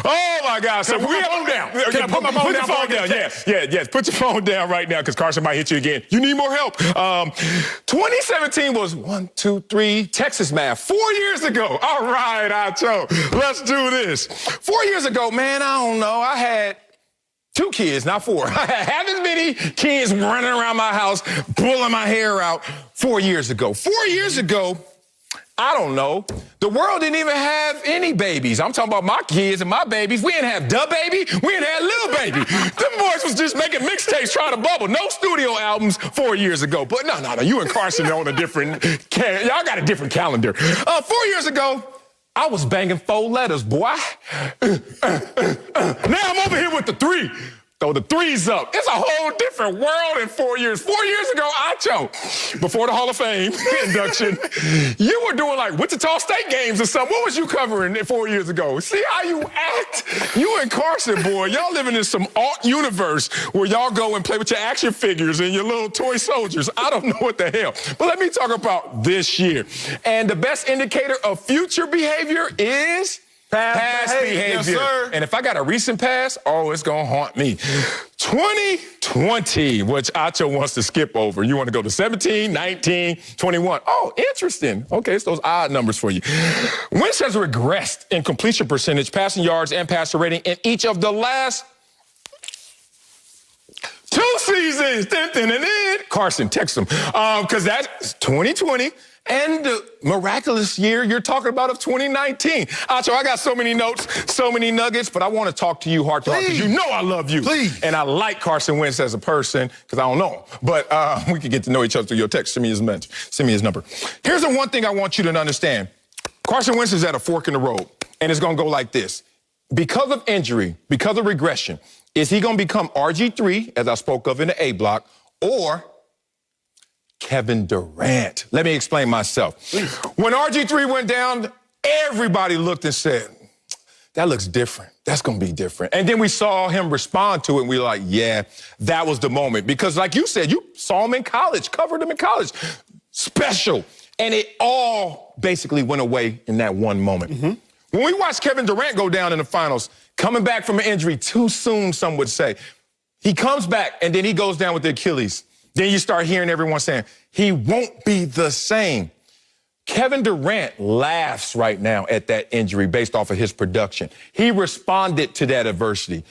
Oh my God! So put my phone down. Can I put my phone down? Put your phone down. Yes. Put your phone down right now, because Carson might hit you again. You need more help. 2017 was 1, 2, 3 Texas math 4 years ago. All right, Acho, let's do this. 4 years ago, man, I don't know. I had 2 kids, not 4. I had half as many kids running around my house, pulling my hair out 4 years ago. 4 years ago, I don't know. The world didn't even have any babies. I'm talking about my kids and my babies. We didn't have Da Baby. We didn't have Lil Baby. Them boys was just making mixtapes trying to bubble. No studio albums 4 years ago. But no. You and Carson are on a different... Y'all got a different calendar. 4 years ago, I was banging 4 letters, boy. Now I'm over here with the 3. Throw the 3s up. It's a whole different world in 4 years. 4 years ago, Acho, before the Hall of Fame induction, you were doing like Wichita State games or something. What was you covering 4 years ago? See how you act? You and Carson, boy, y'all living in some alt universe where y'all go and play with your action figures and your little toy soldiers. I don't know what the hell. But let me talk about this year. And the best indicator of future behavior is... Past behavior. Yes, sir. And if I got a recent pass, it's going to haunt me. 2020, which Acho wants to skip over. You want to go to 17, 19, 21. Oh, interesting. Okay, it's those odd numbers for you. Wentz has regressed in completion percentage, passing yards, and passer rating in each of the last 2 seasons. Carson, text him. Because that's 2020. And the miraculous year you're talking about of 2019. Acho, I got so many notes, so many nuggets, but I want to talk to you heart to heart, because you know I love you. Please. And I like Carson Wentz as a person, because I don't know him. But we can get to know each other through your text. Send me his number. Here's the one thing I want you to understand. Carson Wentz is at a fork in the road, and it's going to go like this. Because of injury, because of regression, is he going to become RG3, as I spoke of in the A block, or Kevin Durant? Let me explain myself. When RG3 went down, everybody looked and said, that looks different. That's going to be different. And then we saw him respond to it, and we were like, yeah, that was the moment. Because like you said, you saw him in college, covered him in college. Special. And it all basically went away in that one moment. When we watched Kevin Durant go down in the finals, coming back from an injury too soon, some would say, he comes back, and then he goes down with the Achilles. Then you start hearing everyone saying, he won't be the same. Kevin Durant laughs right now at that injury based off of his production. He responded to that adversity.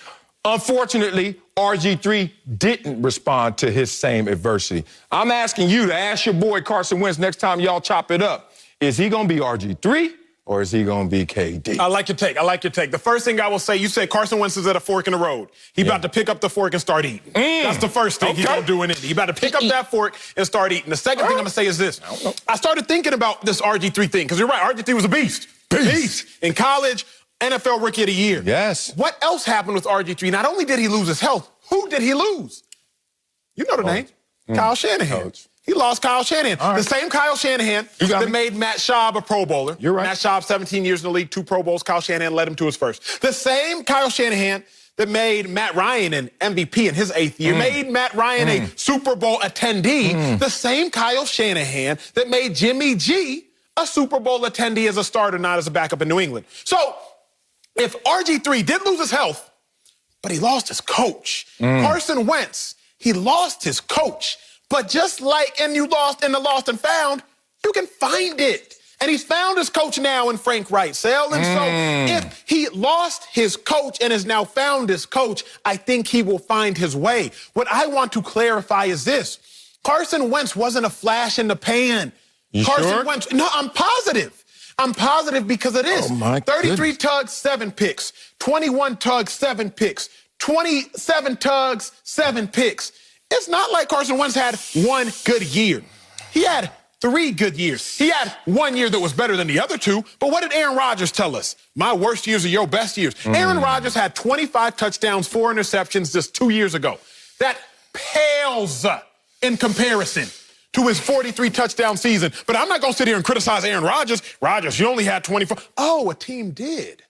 Unfortunately, RG3 didn't respond to his same adversity. I'm asking you to ask your boy Carson Wentz next time y'all chop it up. Is he going to be RG3? Or is he going to be KD? I like your take. The first thing I will say, you said Carson Wentz is at a fork in the road. He's about to pick up the fork and start eating. That's the first thing he's going to do in Indy. He's about to pick up that fork and start eating. The second thing I'm going to say is this. I started thinking about this RG3 thing, because you're right, RG3 was a beast. Beast. In college, NFL Rookie of the Year. Yes. What else happened with RG3? Not only did he lose his health, who did he lose? You know the name. Kyle Shanahan. Coach. He lost Kyle Shanahan. Right. The same Kyle Shanahan that made Matt Schaub a Pro Bowler. You're right. Matt Schaub, 17 years in the league, 2 Pro Bowls. Kyle Shanahan led him to his first. The same Kyle Shanahan that made Matt Ryan an MVP in his 8th year, made Matt Ryan a Super Bowl attendee. The same Kyle Shanahan that made Jimmy G a Super Bowl attendee as a starter, not as a backup in New England. So if RG3 did lose his health, but he lost his coach, Carson Wentz, he lost his coach. But just like you lost in the lost and found, you can find it. And he's found his coach now in Frank Wright, Sale. And so if he lost his coach and has now found his coach, I think he will find his way. What I want to clarify is this. Carson Wentz wasn't a flash in the pan. You Carson sure? Wentz, no, I'm positive. I'm positive because of this. Oh, my 33 goodness. tugs, 7 picks. 21 tugs, 7 picks. 27 tugs, 7 picks. It's not like Carson Wentz had one good year. He had 3 good years. He had 1 year that was better than the other 2. But what did Aaron Rodgers tell us? My worst years are your best years. Aaron Rodgers had 25 touchdowns, 4 interceptions just 2 years ago. That pales in comparison to his 43 touchdown season. But I'm not going to sit here and criticize Aaron Rodgers. Rodgers, you only had 24. Oh, a team did.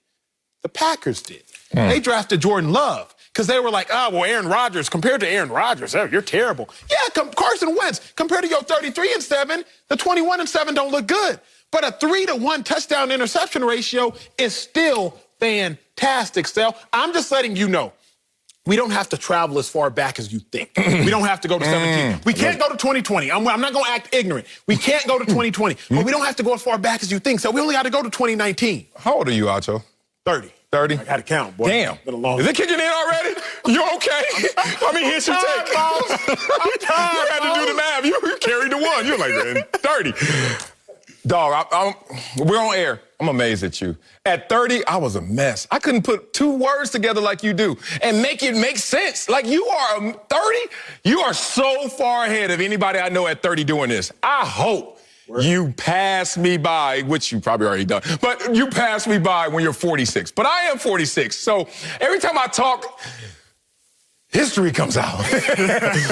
The Packers did. They drafted Jordan Love because they were like, oh, well, Aaron Rodgers, compared to Aaron Rodgers, oh, you're terrible. Yeah, Carson Wentz, compared to your 33-7, the 21-7 don't look good. But a 3-to-1 touchdown interception ratio is still fantastic, Stel. I'm just letting you know. We don't have to travel as far back as you think. We don't have to go to 17. We can't go to 2020. I'm not going to act ignorant. We can't go to 2020. But we don't have to go as far back as you think. So we only got to go to 202019. How old are you, Acho? 30. 30? I got to count, boy. Damn. It's been a long Is it kicking in already? You okay? I mean, here's your take. I'm tired, You had to do the math. You carried the one. You're like, man, 30. Dog, we're on air. I'm amazed at you. At 30, I was a mess. I couldn't put 2 words together like you do and make it make sense. Like you are 30, you are so far ahead of anybody I know at 30 doing this. I hope you pass me by, which you probably already done, but you pass me by when you're 46. But I am 46, so every time I talk, history comes out.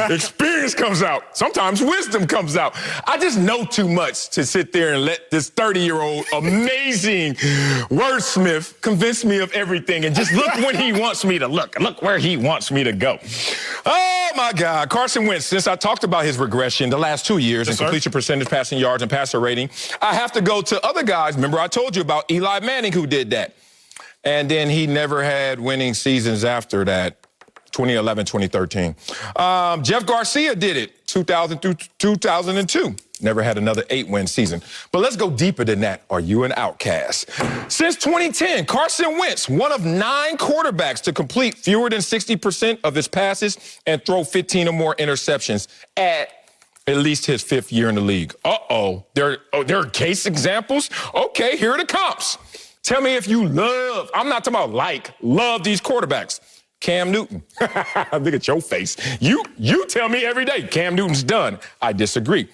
Experience comes out. Sometimes wisdom comes out. I just know too much to sit there and let this 30-year-old amazing wordsmith convince me of everything and just look when he wants me to look. Look where he wants me to go. Oh, my God. Carson Wentz, since I talked about his regression the last 2 years in completion percentage, passing yards, and passer rating, I have to go to other guys. Remember, I told you about Eli Manning who did that. And then he never had winning seasons after that. 2011, 2013. Jeff Garcia did it, 2000 through 2002. Never had another 8-win season. But let's go deeper than that. Are you an outcast? Since 2010, Carson Wentz, one of 9 quarterbacks to complete fewer than 60% of his passes and throw 15 or more interceptions at least his 5th year in the league. There are case examples? Okay, here are the comps. Tell me if you love, I'm not talking about love these quarterbacks. Cam Newton. Look at your face. You tell me every day, Cam Newton's done. I disagree.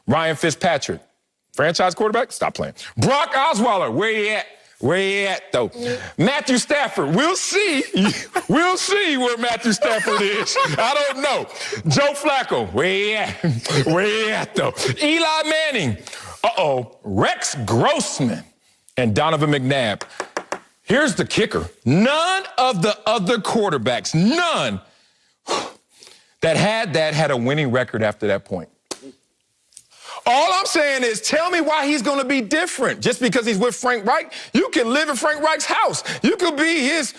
Ryan Fitzpatrick, franchise quarterback? Stop playing. Brock Osweiler, where he at? Where he at, though? Matthew Stafford, we'll see. We'll see where Matthew Stafford is. I don't know. Joe Flacco, where he at? Where he at, though? Eli Manning. Rex Grossman and Donovan McNabb. Here's the kicker. None of the other quarterbacks, none that had a winning record after that point. All I'm saying is tell me why he's going to be different. Just because he's with Frank Reich, you can live in Frank Reich's house. You could be his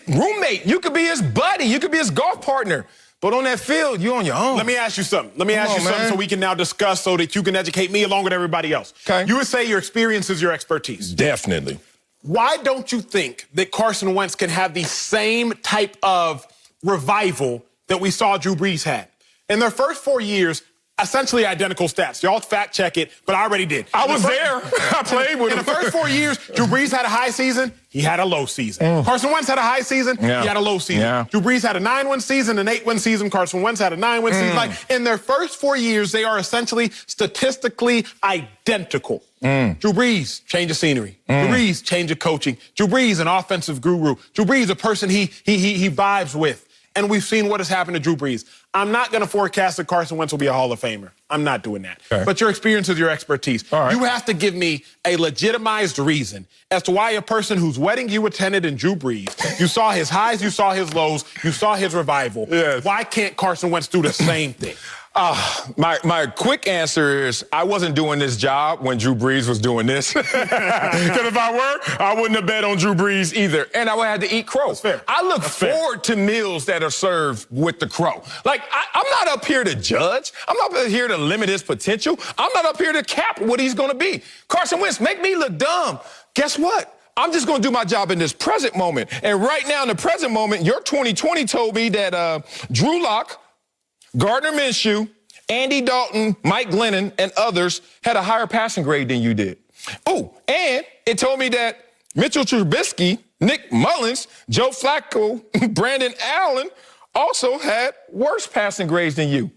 roommate. You could be his buddy. You could be his golf partner. But on that field, you're on your own. Let me ask you something. Something so we can now discuss so that you can educate me along with everybody else. Okay. You would say your experience is your expertise. Definitely. Why don't you think that Carson Wentz can have the same type of revival that we saw Drew Brees had? In their first 4 years, essentially identical stats. Y'all fact check it, but I already did. I was there. I played with him. In the first 4 years, Drew Brees had a high season. He had a low season. Carson Wentz had a high season. Yeah. He had a low season. Yeah. Drew Brees had a 9-win season, an 8-win season. Carson Wentz had a 9-win season. Like in their first 4 years, they are essentially statistically identical. Drew Brees, change of scenery. Drew Brees, change of coaching. Drew Brees, an offensive guru. Drew Brees, a person he vibes with. And we've seen what has happened to Drew Brees. I'm not going to forecast that Carson Wentz will be a Hall of Famer. I'm not doing that. Okay. But your experience is your expertise. All right. You have to give me a legitimized reason as to why a person whose wedding you attended in Drew Brees, you saw his highs, you saw his lows, you saw his revival. Yes. Why can't Carson Wentz do the same thing? My quick answer is I wasn't doing this job when Drew Brees was doing this. Because if I were, I wouldn't have bet on Drew Brees either. And I would have had to eat crow. That's fair. I look That's forward to meals that are served with the crow. Like, I'm not up here to judge. I'm not up here to limit his potential. I'm not up here to cap what he's going to be. Carson Wentz, make me look dumb. Guess what? I'm just going to do my job in this present moment. And right now in the present moment, your 2020 told me that Drew Lock, Gardner Minshew, Andy Dalton, Mike Glennon, and others had a higher passing grade than you did. Oh, and it told me that Mitchell Trubisky, Nick Mullins, Joe Flacco, Brandon Allen also had worse passing grades than you.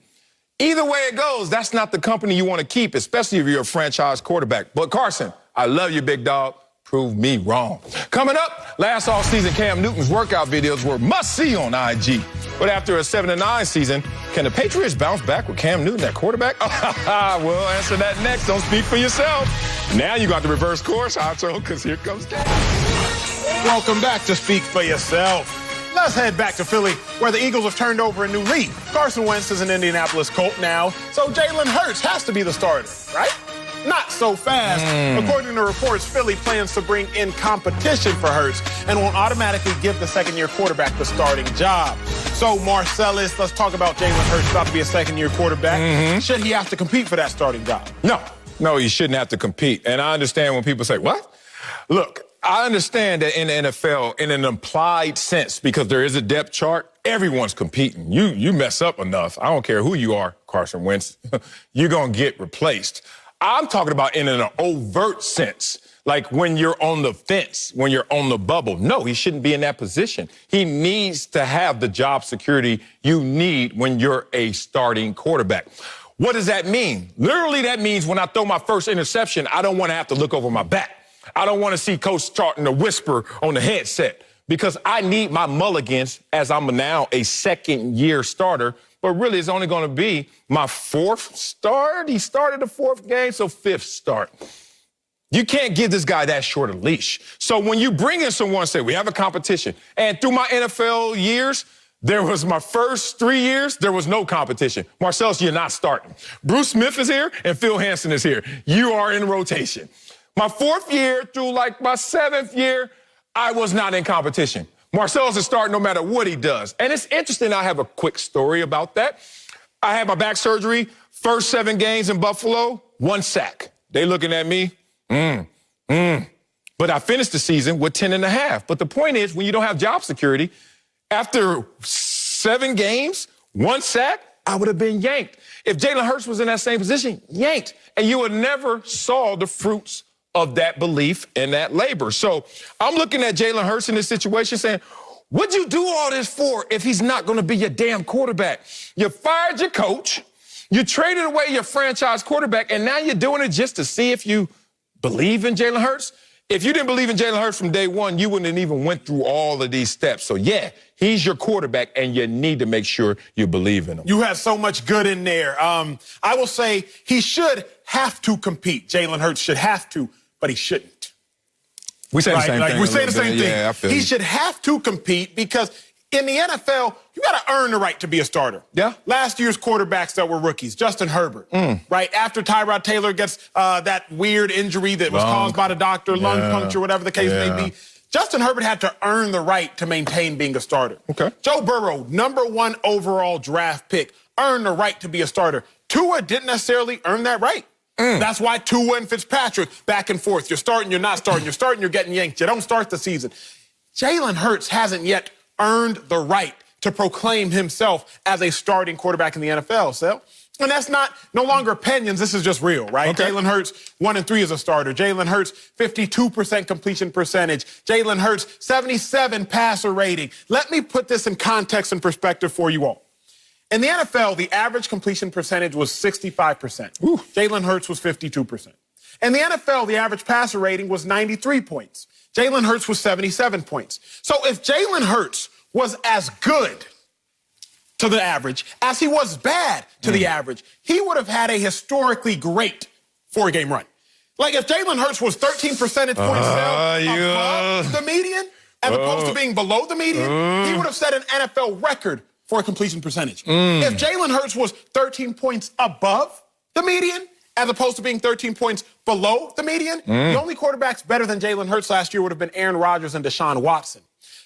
Either way it goes, that's not the company you want to keep, especially if you're a franchise quarterback. But Carson, I love you, big dog. Prove me wrong. Coming up, last offseason, Cam Newton's workout videos were must-see on IG. But after a 7-9 season, can the Patriots bounce back with Cam Newton at quarterback? We'll answer that next. Don't speak for yourself. Now you got the reverse course, Hacho, because here comes Cam. Welcome back to Speak for Yourself. Let's head back to Philly, where the Eagles have turned over a new leaf. Carson Wentz is an Indianapolis Colt now, so Jalen Hurts has to be the starter, right? Not so fast. According to reports, Philly plans to bring in competition for Hurts and won't automatically give the second-year quarterback the starting job. So, Marcellus, let's talk about Jalen Hurts about to be a second-year quarterback. Should he have to compete for that starting job? No, he shouldn't have to compete. And I understand when people say, what? Look, I understand that in the NFL, in an implied sense, because there is a depth chart, everyone's competing. You mess up enough, I don't care who you are, Carson Wentz, you're going to get replaced. I'm talking about in an overt sense, like when you're on the fence, when you're on the bubble. No, he shouldn't be in that position. He needs to have the job security you need when you're a starting quarterback. What does that mean? Literally, that means when I throw my first interception, I don't want to have to look over my back. I don't want to see coach starting to whisper on the headset because I need my mulligans as I'm now a second-year starter. But really, it's only going to be my fourth start. He started the fourth game, so fifth start. You can't give this guy that short a leash. So when you bring in someone and say, we have a competition, and through my NFL years, there was my first 3 years, there was no competition. Marcellus, you're not starting. Bruce Smith is here, and Phil Hansen is here. You are in rotation. My fourth year through like my seventh year, I was not in competition. Marcellus is starting no matter what he does. And it's interesting, I have a quick story about that. I had my back surgery, first 7 games in Buffalo, 1 sack. They looking at me, But I finished the season with 10.5. But the point is, when you don't have job security, after 7 games, 1 sack, I would have been yanked. If Jalen Hurts was in that same position, yanked. And you would never saw the fruits of that belief and that labor. So I'm looking at Jalen Hurts in this situation saying, what'd you do all this for if he's not going to be your damn quarterback? You fired your coach, you traded away your franchise quarterback, and now you're doing it just to see if you believe in Jalen Hurts? If you didn't believe in Jalen Hurts from day one, you wouldn't have even went through all of these steps. So, yeah, he's your quarterback, and you need to make sure you believe in him. You have so much good in there. I will say he should have to compete. Jalen Hurts should have to, but he shouldn't. We say the same thing. We say the same thing. Yeah, I feel he you. should have to compete because in the NFL, you got to earn the right to be a starter. Yeah. Last year's quarterbacks that were rookies, Justin Herbert, right? After Tyrod Taylor gets that weird injury that was caused by the doctor, lung puncture, whatever the case may be, Justin Herbert had to earn the right to maintain being a starter. Okay. Joe Burrow, #1 overall draft pick, earned the right to be a starter. Tua didn't necessarily earn that right. That's why Tua and Fitzpatrick, back and forth. You're starting, you're not starting. You're starting, you're getting yanked. You don't start the season. Jalen Hurts hasn't yet earned the right to proclaim himself as a starting quarterback in the NFL, so. And that's no longer opinions. This is just real, right? Okay. Jalen Hurts, 1-3 as a starter. Jalen Hurts, 52% completion percentage. Jalen Hurts, 77 passer rating. Let me put this in context and perspective for you all. In the NFL, the average completion percentage was 65%. Jalen Hurts was 52%. In the NFL, the average passer rating was 93 points. Jalen Hurts was 77 points. So if Jalen Hurts was as good to the average as he was bad to the average, he would have had a historically great 4-game run. Like if Jalen Hurts was 13 percentage points above the median as opposed to being below the median, he would have set an NFL record for a completion percentage. If Jalen Hurts was 13 points above the median, as opposed to being 13 points below the median, the only quarterbacks better than Jalen Hurts last year would have been Aaron Rodgers and Deshaun Watson.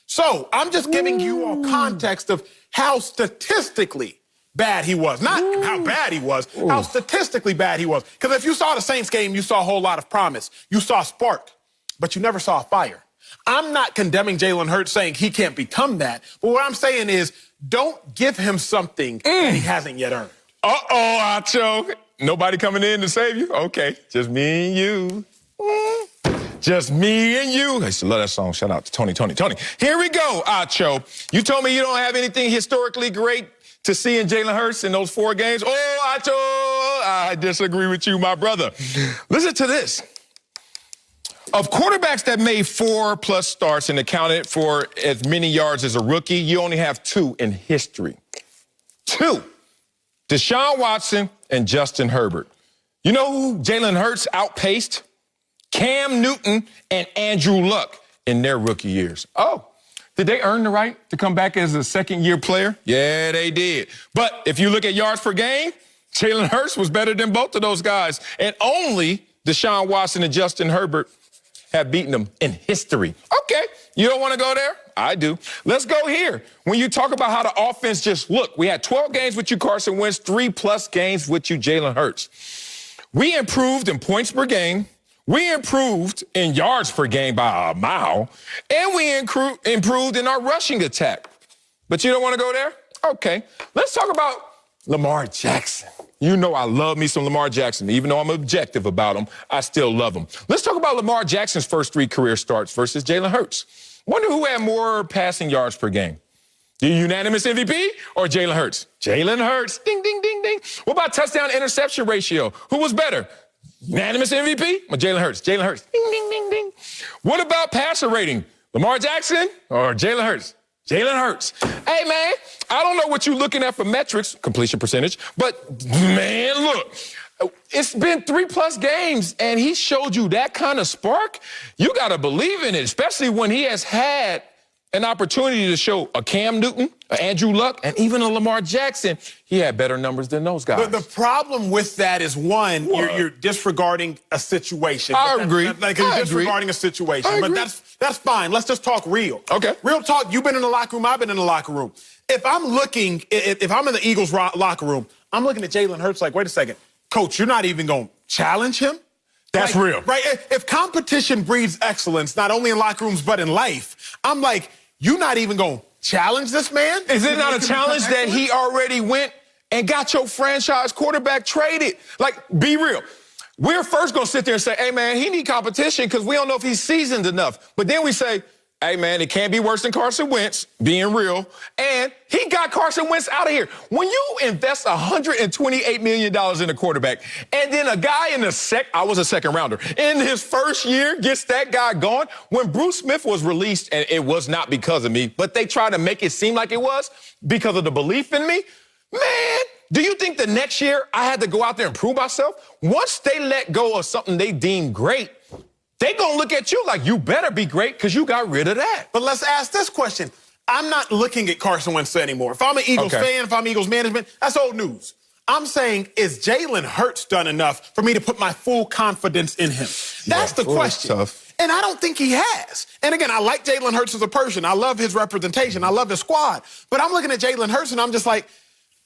So I'm just giving you all context of how statistically bad he was. Not how bad he was, how statistically bad he was. Because if you saw the Saints game, you saw a whole lot of promise. You saw spark, but you never saw fire. I'm not condemning Jalen Hurts saying he can't become that. But what I'm saying is don't give him something that he hasn't yet earned. Uh-oh, Acho. Nobody coming in to save you? Okay, just me and you. Just me and you. I used to love that song. Shout out to Tony. Here we go, Acho. You told me you don't have anything historically great to see in Jalen Hurts in those 4 games. Oh, Acho, I disagree with you, my brother. Listen to this. Of quarterbacks that made 4+ starts and accounted for as many yards as a rookie, you only have 2 in history. 2. Deshaun Watson and Justin Herbert. You know who Jalen Hurts outpaced? Cam Newton and Andrew Luck in their rookie years. Oh, did they earn the right to come back as a second-year player? Yeah, they did. But if you look at yards per game, Jalen Hurts was better than both of those guys. And only Deshaun Watson and Justin Herbert have beaten them in history. Okay, you don't want to go there? I do. Let's go here. When you talk about how the offense just looked, we had 12 games with you, Carson Wentz, 3+ games with you, Jalen Hurts. We improved in points per game. We improved in yards per game by a mile, and we improved in our rushing attack. But you don't want to go there? Okay. Let's talk about Lamar Jackson. You know I love me some Lamar Jackson. Even though I'm objective about him, I still love him. Let's talk about Lamar Jackson's first 3 career starts versus Jalen Hurts. Wonder who had more passing yards per game. The unanimous MVP or Jalen Hurts? Jalen Hurts. Ding, ding, ding, ding. What about touchdown-interception ratio? Who was better? Unanimous MVP or Jalen Hurts? Jalen Hurts. Ding, ding, ding, ding. What about passer rating? Lamar Jackson or Jalen Hurts? Jalen Hurts. Hey, man, I don't know what you're looking at for metrics, completion percentage, but, man, look, it's been 3+ games, and he showed you that kind of spark. You got to believe in it, especially when he has had an opportunity to show a Cam Newton, a Andrew Luck, and even a Lamar Jackson. He had better numbers than those guys. The problem with that is, one, you're disregarding a situation. I agree. You're disregarding a situation. But that's fine. Let's just talk real. Okay. Real talk. You've been in the locker room. I've been in the locker room. If I'm in the Eagles locker room, I'm looking at Jalen Hurts like, wait a second, Coach, you're not even going to challenge him? That's real. Right? If competition breeds excellence, not only in locker rooms but in life, I'm like, you're not even going to challenge this man? Is it not a challenge that he already went and got your franchise quarterback traded? Like, be real. We're first going to sit there and say, hey, man, he need competition because we don't know if he's seasoned enough. But then we say, hey, man, it can't be worse than Carson Wentz, being real. And he got Carson Wentz out of here. When you invest $128 million in a quarterback, and then a guy I was a second rounder, in his first year gets that guy gone. When Bruce Smith was released, and it was not because of me, but they tried to make it seem like it was because of the belief in me, man, do you think the next year I had to go out there and prove myself? Once they let go of something they deem great, they gonna look at you like you better be great because you got rid of that. But let's ask this question. I'm not looking at Carson Wentz anymore. If I'm an Eagles fan, if I'm Eagles management, that's old news. I'm saying, is Jalen Hurts done enough for me to put my full confidence in him? That's the question. Tough. And I don't think he has. And again, I like Jalen Hurts as a person. I love his representation. I love his squad. But I'm looking at Jalen Hurts and I'm just like,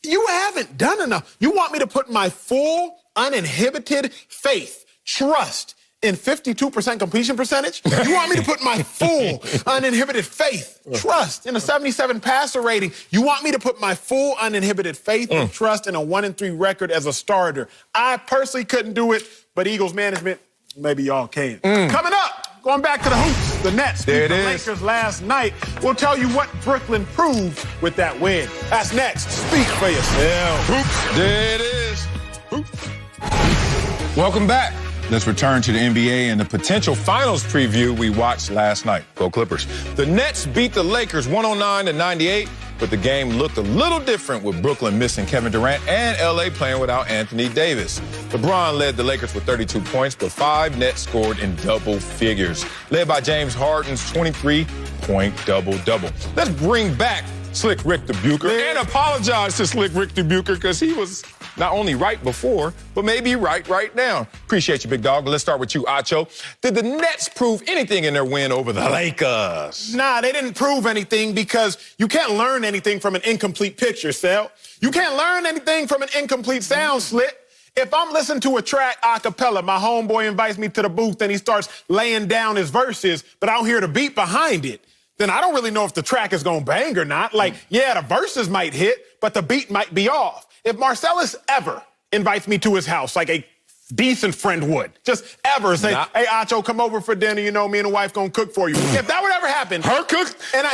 you haven't done enough. You want me to put my full, uninhibited faith, trust in 52% completion percentage? You want me to put my full, uninhibited faith, trust in a 77 passer rating? You want me to put my full, uninhibited faith and trust in a 1-3 record as a starter? I personally couldn't do it, but Eagles management, maybe y'all can. Coming up, going back to the hoops, the Nets beat the Lakers last night. We'll tell you what Brooklyn proved with that win. That's next. Speak for yourself. Hoops. There it is. Hoops. Welcome back. Let's return to the NBA and the potential finals preview we watched last night. Go Clippers. The Nets beat the Lakers 109-98, but the game looked a little different with Brooklyn missing Kevin Durant and LA playing without Anthony Davis. LeBron led the Lakers with 32 points, but 5 Nets scored in double figures, led by James Harden's 23-point double-double. Let's bring back Slick Rick DeBuker and apologize to Slick Rick DeBuker because he was not only right before, but maybe right now. Appreciate you, big dog. But let's start with you, Acho. Did the Nets prove anything in their win over the Lakers? Nah, they didn't prove anything because you can't learn anything from an incomplete picture, Sel. You can't learn anything from an incomplete sound, Slick. If I'm listening to a track a cappella, my homeboy invites me to the booth and he starts laying down his verses, but I don't hear the beat behind it, then I don't really know if the track is going to bang or not. Like, yeah, the verses might hit, but the beat might be off. If Marcellus ever invites me to his house, like a decent friend would. Just ever say, hey, Acho, come over for dinner. You know, me and the wife gonna cook for you. If that would ever happen. Her cook? And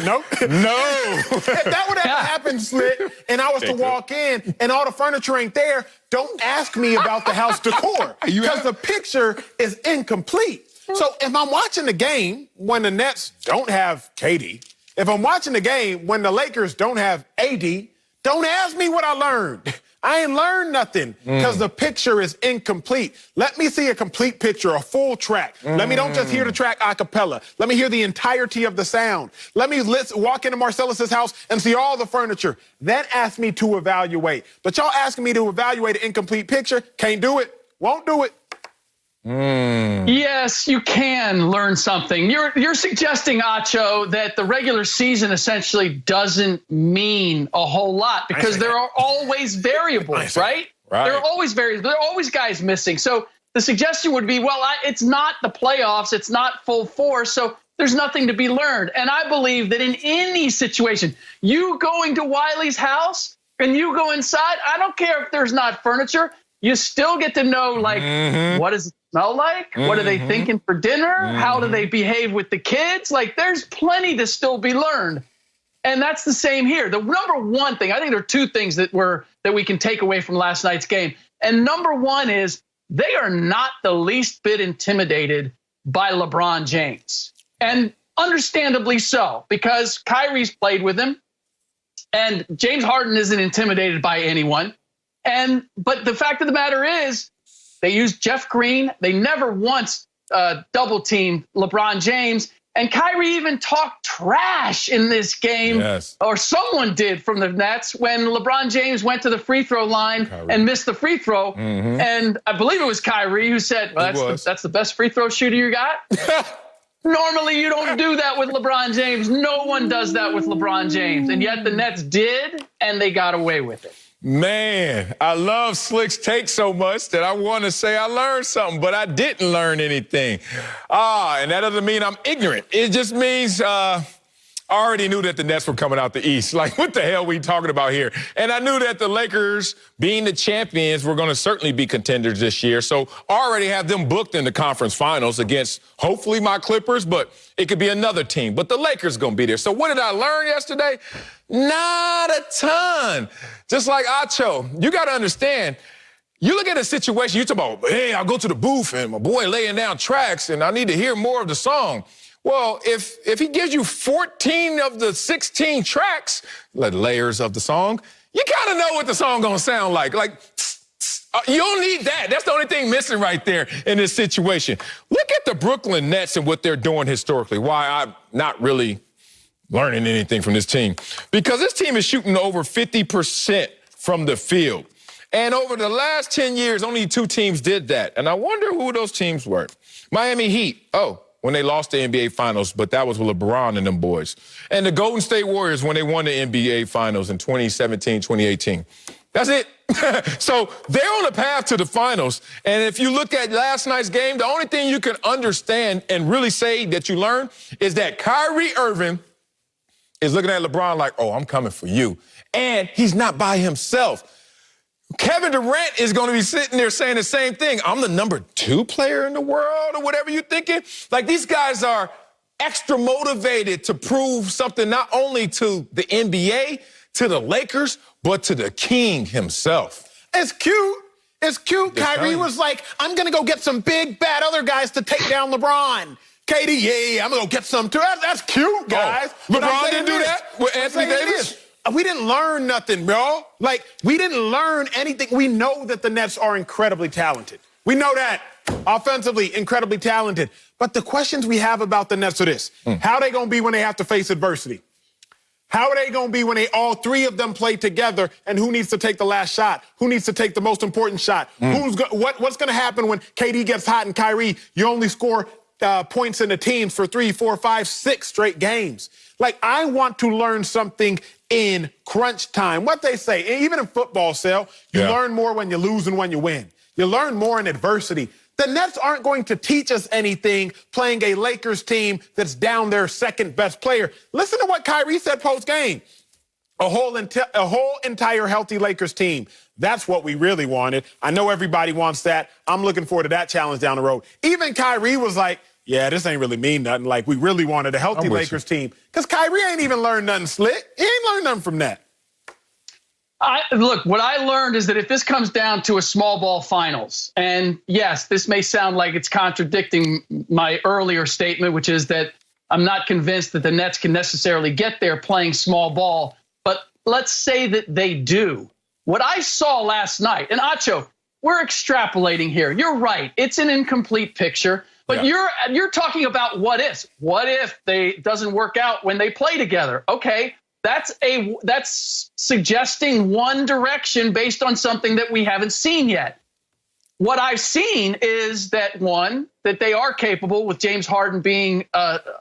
no. If that would ever happen, Slit, and I was to walk in and all the furniture ain't there, don't ask me about the house decor. Because the picture is incomplete. So if I'm watching the game when the Nets don't have KD, if I'm watching the game when the Lakers don't have AD, don't ask me what I learned. I ain't learned nothing because the picture is incomplete. Let me see a complete picture, a full track. Let me don't just hear the track a cappella. Let me hear the entirety of the sound. Let me walk into Marcellus's house and see all the furniture. Then ask me to evaluate. But y'all asking me to evaluate an incomplete picture, can't do it, won't do it. Yes, you can learn something. You're suggesting, Acho, that the regular season essentially doesn't mean a whole lot because there are always variables, right? There are always variables. There are always guys missing. So the suggestion would be, well, it's not the playoffs. It's not full force. So there's nothing to be learned. And I believe that in any situation, you going to Wiley's house and you go inside, I don't care if there's not furniture. You still get to know, like, what does it smell like? What are they thinking for dinner? How do they behave with the kids? Like, there's plenty to still be learned. And that's the same here. The number one thing, I think there are two things that we can take away from last night's game. And number one is they are not the least bit intimidated by LeBron James. And understandably so, because Kyrie's played with him. And James Harden isn't intimidated by anyone. But the fact of the matter is, they used Jeff Green. They never once double teamed LeBron James. And Kyrie even talked trash in this game, or someone did from the Nets when LeBron James went to the free throw line and missed the free throw. And I believe it was Kyrie who said, well, that's the best free throw shooter you got. Normally, you don't do that with LeBron James. No one does that with LeBron James. And yet the Nets did, and they got away with it. Man, I love Slick's take so much that I want to say I learned something, but I didn't learn anything. And that doesn't mean I'm ignorant. It just means I already knew that the Nets were coming out the East. Like, what the hell are we talking about here? And I knew that the Lakers, being the champions, were going to certainly be contenders this year. So I already have them booked in the conference finals against, hopefully, my Clippers, but it could be another team. But the Lakers going to be there. So what did I learn yesterday? Not a ton. Just like Acho, you got to understand, you look at a situation, you talk about, hey, I'll go to the booth and my boy laying down tracks and I need to hear more of the song. Well, if he gives you 14 of the 16 tracks, like layers of the song, you kind of know what the song gonna sound like. Like, you don't need that. That's the only thing missing right there in this situation. Look at the Brooklyn Nets and what they're doing historically. Why I'm not really learning anything from this team. Because this team is shooting over 50% from the field. And over the last 10 years, only 2 teams did that. And I wonder who those teams were. Miami Heat, when they lost the NBA Finals, but that was with LeBron and them boys. And the Golden State Warriors when they won the NBA Finals in 2017, 2018. That's it. So they're on the path to the finals. And if you look at last night's game, the only thing you can understand and really say that you learned is that Kyrie Irving is looking at LeBron like, oh, I'm coming for you. And he's not by himself. Kevin Durant is going to be sitting there saying the same thing. I'm the number 2 player in the world or whatever you're thinking. Like, these guys are extra motivated to prove something not only to the NBA, to the Lakers, but to the king himself. It's cute. It's cute. Kyrie was like, I'm going to go get some big, bad other guys to take down LeBron. KD, yeah, I'm going to go get some too. That's cute, guys. LeBron didn't do that with Anthony Davis? We didn't learn nothing, bro. Like, we didn't learn anything. We know that the Nets are incredibly talented. We know that. Offensively, incredibly talented. But the questions we have about the Nets are this. How are they going to be when they have to face adversity? How are they going to be when all 3 of them play together, and who needs to take the last shot? Who needs to take the most important shot? What's going to happen when KD gets hot and Kyrie, you only score points in the teams for 3, 4, 5, 6 straight games? Like, I want to learn something in crunch time. What they say, even in football, Sal, you learn more when you lose than when you win. You learn more in adversity. The Nets aren't going to teach us anything playing a Lakers team that's down their second best player. Listen to what Kyrie said post-game. A whole entire healthy Lakers team. That's what we really wanted. I know everybody wants that. I'm looking forward to that challenge down the road. Even Kyrie was like, yeah, this ain't really mean nothing. Like, we really wanted a healthy Lakers team. Because Kyrie ain't even learned nothing slick. He ain't learned nothing from that. Look, what I learned is that if this comes down to a small ball finals, and yes, this may sound like it's contradicting my earlier statement, which is that I'm not convinced that the Nets can necessarily get there playing small ball. But let's say that they do. What I saw last night, and Acho, we're extrapolating here. You're right. It's an incomplete picture, but you're talking about what ifs. What if it doesn't work out when they play together? Okay, that's suggesting one direction based on something that we haven't seen yet. What I've seen is that that they are capable, with James Harden being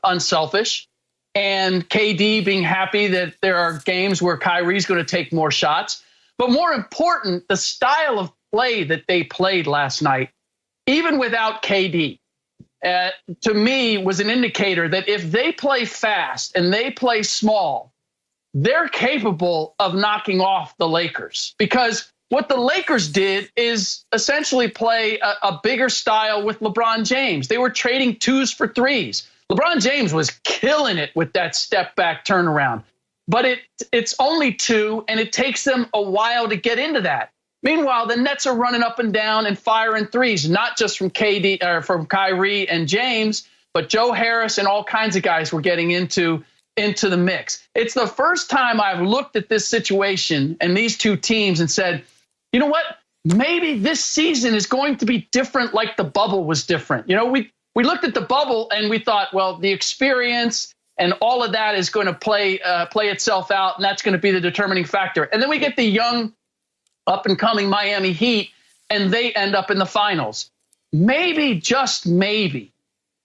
unselfish, and KD being happy that there are games where Kyrie's going to take more shots. But more important, the style of play that they played last night, even without KD, to me was an indicator that if they play fast and they play small, they're capable of knocking off the Lakers. Because what the Lakers did is essentially play a bigger style with LeBron James. They were trading 2s for 3s. LeBron James was killing it with that step-back turnaround. But it's only 2, and it takes them a while to get into that. Meanwhile, the Nets are running up and down and firing 3s, not just from KD or from Kyrie and James, but Joe Harris and all kinds of guys were getting into the mix. It's the first time I've looked at this situation and these two teams and said, you know what? Maybe this season is going to be different, like the bubble was different. You know, we looked at the bubble and we thought, well, the experience and all of that is going to play itself out, and that's going to be the determining factor. And then we get the young, up-and-coming Miami Heat, and they end up in the finals. Maybe, just maybe,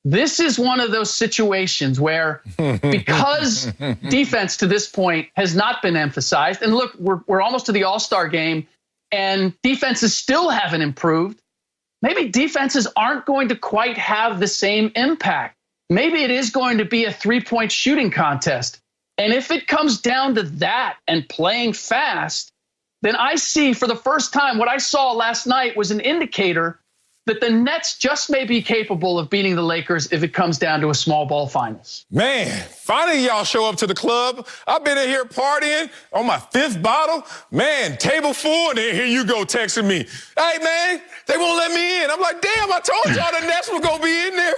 this is one of those situations where, because defense to this point has not been emphasized, and look, we're almost to the All-Star game, and defenses still haven't improved. Maybe defenses aren't going to quite have the same impact. Maybe it is going to be a 3-point shooting contest. And if it comes down to that and playing fast, then I see for the first time what I saw last night was an indicator that the Nets just may be capable of beating the Lakers if it comes down to a small ball finals. Man, finally y'all show up to the club. I've been in here partying on my 5th bottle. Man, table full, and then here you go texting me. Hey, man, they won't let me in. I'm like, damn, I told y'all the Nets were going to be in there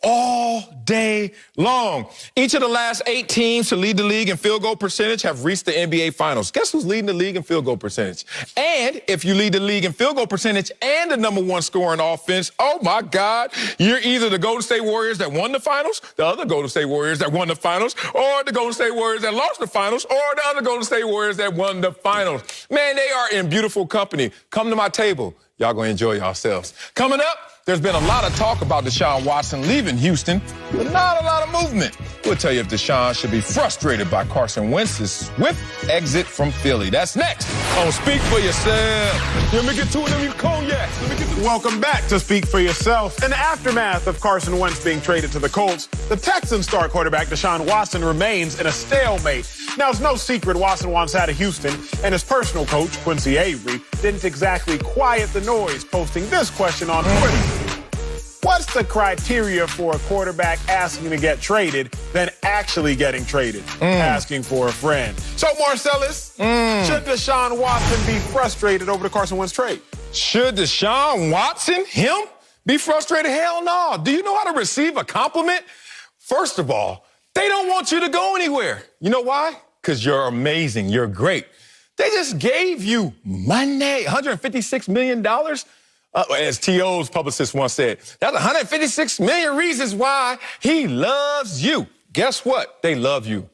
all day long. Each of the last 8 teams to lead the league in field goal percentage have reached the NBA Finals. Guess who's leading the league in field goal percentage? And if you lead the league in field goal percentage and the #1 scorer in offense, oh, my God, you're either the Golden State Warriors that won the finals, the other Golden State Warriors that won the finals, or the Golden State Warriors that lost the finals, or the other Golden State Warriors that won the finals. Man, they are in beautiful company. Come to my table. Y'all gonna enjoy yourselves. Coming up, there's been a lot of talk about Deshaun Watson leaving Houston, but not a lot of movement. We'll tell you if Deshaun should be frustrated by Carson Wentz's swift exit from Philly. That's next on Speak For Yourself. Let me get to it, let me cognac. Welcome back to Speak For Yourself. In the aftermath of Carson Wentz being traded to the Colts, the Texans star quarterback Deshaun Watson remains in a stalemate. Now, it's no secret Watson wants out of Houston, and his personal coach, Quincy Avery, didn't exactly quiet the noise, posting this question on Twitter. What's the criteria for a quarterback asking to get traded than actually getting traded? Asking for a friend. So, Marcellus, should Deshaun Watson be frustrated over the Carson Wentz trade? Should Deshaun Watson, him, be frustrated? Hell no. Do you know how to receive a compliment? First of all, they don't want you to go anywhere. You know why? Because you're amazing. You're great. They just gave you money, $156 million. As T.O.'s publicist once said, that's 156 million reasons why he loves you. Guess what? They love you.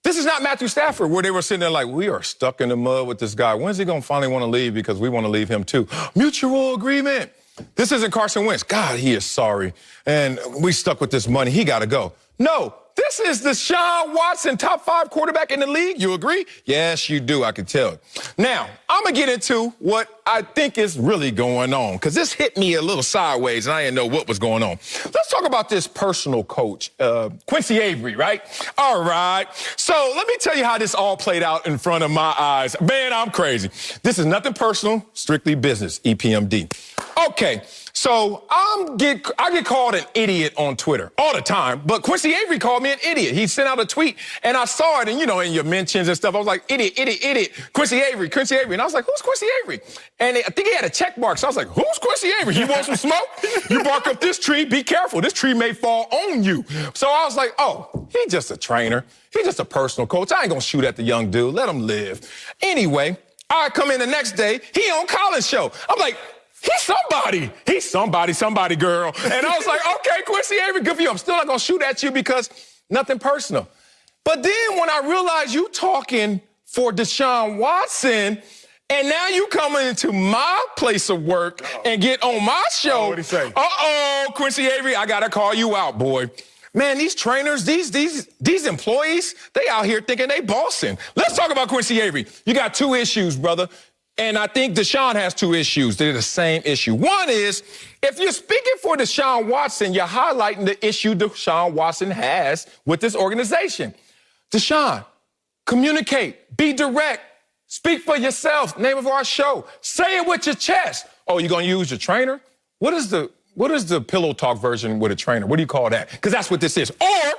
This is not Matthew Stafford, where they were sitting there like, we are stuck in the mud with this guy. When's he going to finally want to leave because we want to leave him too? Mutual agreement. This isn't Carson Wentz. God, he is sorry. And we stuck with this money. He got to go. No, this This is Deshaun Watson, top 5 quarterback in the league. You agree? Yes, you do. I can tell. Now, I'm going to get into what I think is really going on, because this hit me a little sideways, and I didn't know what was going on. Let's talk about this personal coach, Quincy Avery, right? All right. So let me tell you how this all played out in front of my eyes. Man, I'm crazy. This is nothing personal, strictly business, EPMD. Okay. So I get called an idiot on Twitter all the time, but Quincy Avery called me an idiot. He sent out a tweet, and I saw it, and, in your mentions and stuff, I was like, idiot, Quincy Avery. And I was like, who's Quincy Avery? And I think he had a check mark, so I was like, who's Quincy Avery? You want some smoke? You bark up this tree, be careful. This tree may fall on you. So I was like, oh, he's just a trainer. He's just a personal coach. I ain't gonna shoot at the young dude. Let him live. Anyway, I come in the next day, he on Colin's show. I'm like, He's somebody, girl. And I was like, okay, Quincy Avery, good for you. I'm still not going to shoot at you because nothing personal. But then when I realized you talking for Deshaun Watson, and now you coming into my place of work and get on my show. What'd he say? Uh-oh, Quincy Avery, I got to call you out, boy. Man, these trainers, these employees, they out here thinking they bossing. Let's talk about Quincy Avery. You got 2 issues, brother. And I think Deshaun has 2 issues. They're the same issue. One is, if you're speaking for Deshaun Watson, you're highlighting the issue Deshaun Watson has with this organization. Deshaun, communicate, be direct, speak for yourself, name of our show. Say it with your chest. Oh, you're going to use your trainer? What is the pillow talk version with a trainer? What do you call that? Because that's what this is. Or,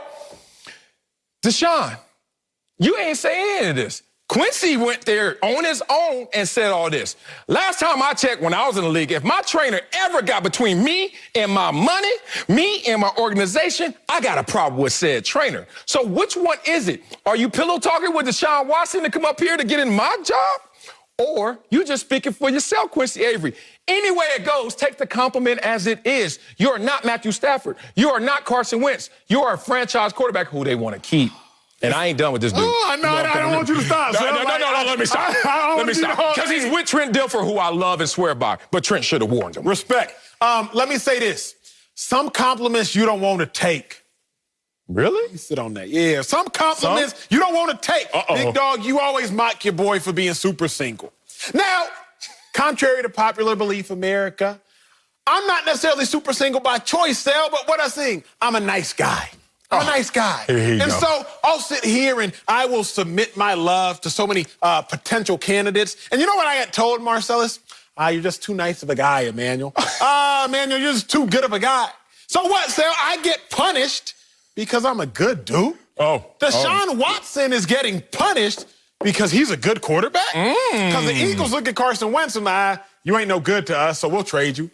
Deshaun, you ain't saying any of this. Quincy went there on his own and said all this. Last time I checked when I was in the league, if my trainer ever got between me and my money, me and my organization, I got a problem with said trainer. So which one is it? Are you pillow talking with Deshaun Watson to come up here to get in my job? Or you just speaking for yourself, Quincy Avery? Any way it goes, take the compliment as it is. You are not Matthew Stafford. You are not Carson Wentz. You are a franchise quarterback who they want to keep. And I ain't done with this dude. Oh, no, I don't want you to stop. No, let me stop. Let me stop. Because he's with Trent Dilfer, who I love and swear by. But Trent should have warned him. Respect. Let me say this. Some compliments you don't want to take. Really? You sit on that. Yeah, some compliments you don't want to take. Big dog, you always mock your boy for being super single. Now, contrary to popular belief, America, I'm not necessarily super single by choice, Sal, but what I sing, I'm a nice guy. I'm a nice guy. And so I'll sit here and I will submit my love to so many potential candidates. And you know what I got told, Marcellus? You're just too nice of a guy, Emmanuel. Emmanuel, you're just too good of a guy. So what, Sal? I get punished because I'm a good dude? Deshaun Watson is getting punished because he's a good quarterback? Because the Eagles look at Carson Wentz and you ain't no good to us, so we'll trade you.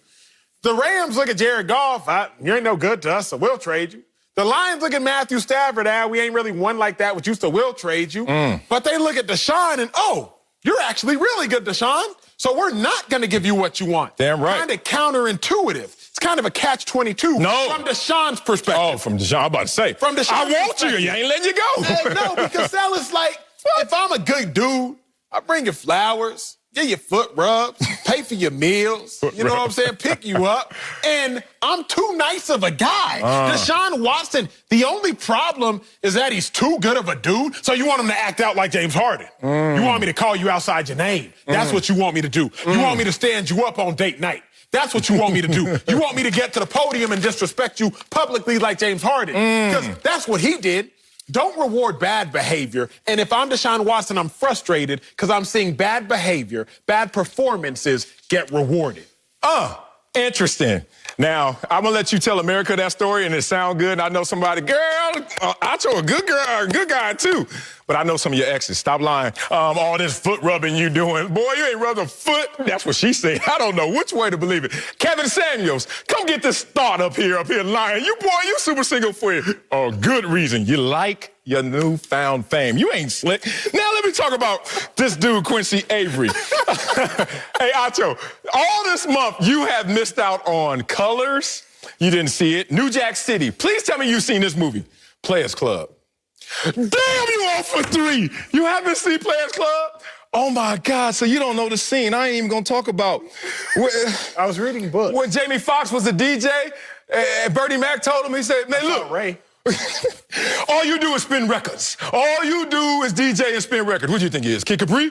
The Rams look at Jared Goff, you ain't no good to us, so we'll trade you. The Lions look at Matthew Stafford, we ain't really won like that with you, so we'll trade you. But they look at Deshaun and, you're actually really good, Deshaun, so we're not going to give you what you want. Damn right. Kind of counterintuitive. It's kind of a catch-22 from Deshaun's perspective. From Deshaun, I'm about to say. From Deshaun's I want you. You ain't letting you go. No, because Sal is like, if I'm a good dude, I bring you flowers, give you foot rubs, pay for your meals, you know what I'm saying, pick you up, and I'm too nice of a guy. Deshaun Watson, the only problem is that he's too good of a dude, so you want him to act out like James Harden. You want me to call you outside your name. That's what you want me to do. You want me to stand you up on date night. That's what you want me to do. You want me to get to the podium and disrespect you publicly like James Harden. Because that's what he did. Don't reward bad behavior. And if I'm Deshaun Watson, I'm frustrated because I'm seeing bad behavior, bad performances get rewarded. Interesting. Now, I'm going to let you tell America that story, and it sound good. And I know somebody, girl, I chose a good girl, a good guy, too. But I know some of your exes. Stop lying. All this foot rubbing you doing. Boy, you ain't rubbed a foot. That's what she said. I don't know which way to believe it. Kevin Samuels, come get this thought up here lying. You super single for a good reason. You like your newfound fame. You ain't slick. Now let me talk about this dude, Quincy Avery. Hey, Acho, all this month you have missed out on Colors. You didn't see it. New Jack City. Please tell me you've seen this movie, Players Club. Damn, you off for 3. You haven't seen Players Club? Oh, my God. So you don't know the scene. I ain't even going to talk about. I was reading books. When Jamie Foxx was the DJ, and Bernie Mac told him, he said, man, look. Ray. All you do is spin records. All you do is DJ and spin records. What do you think he is, Kid Capri?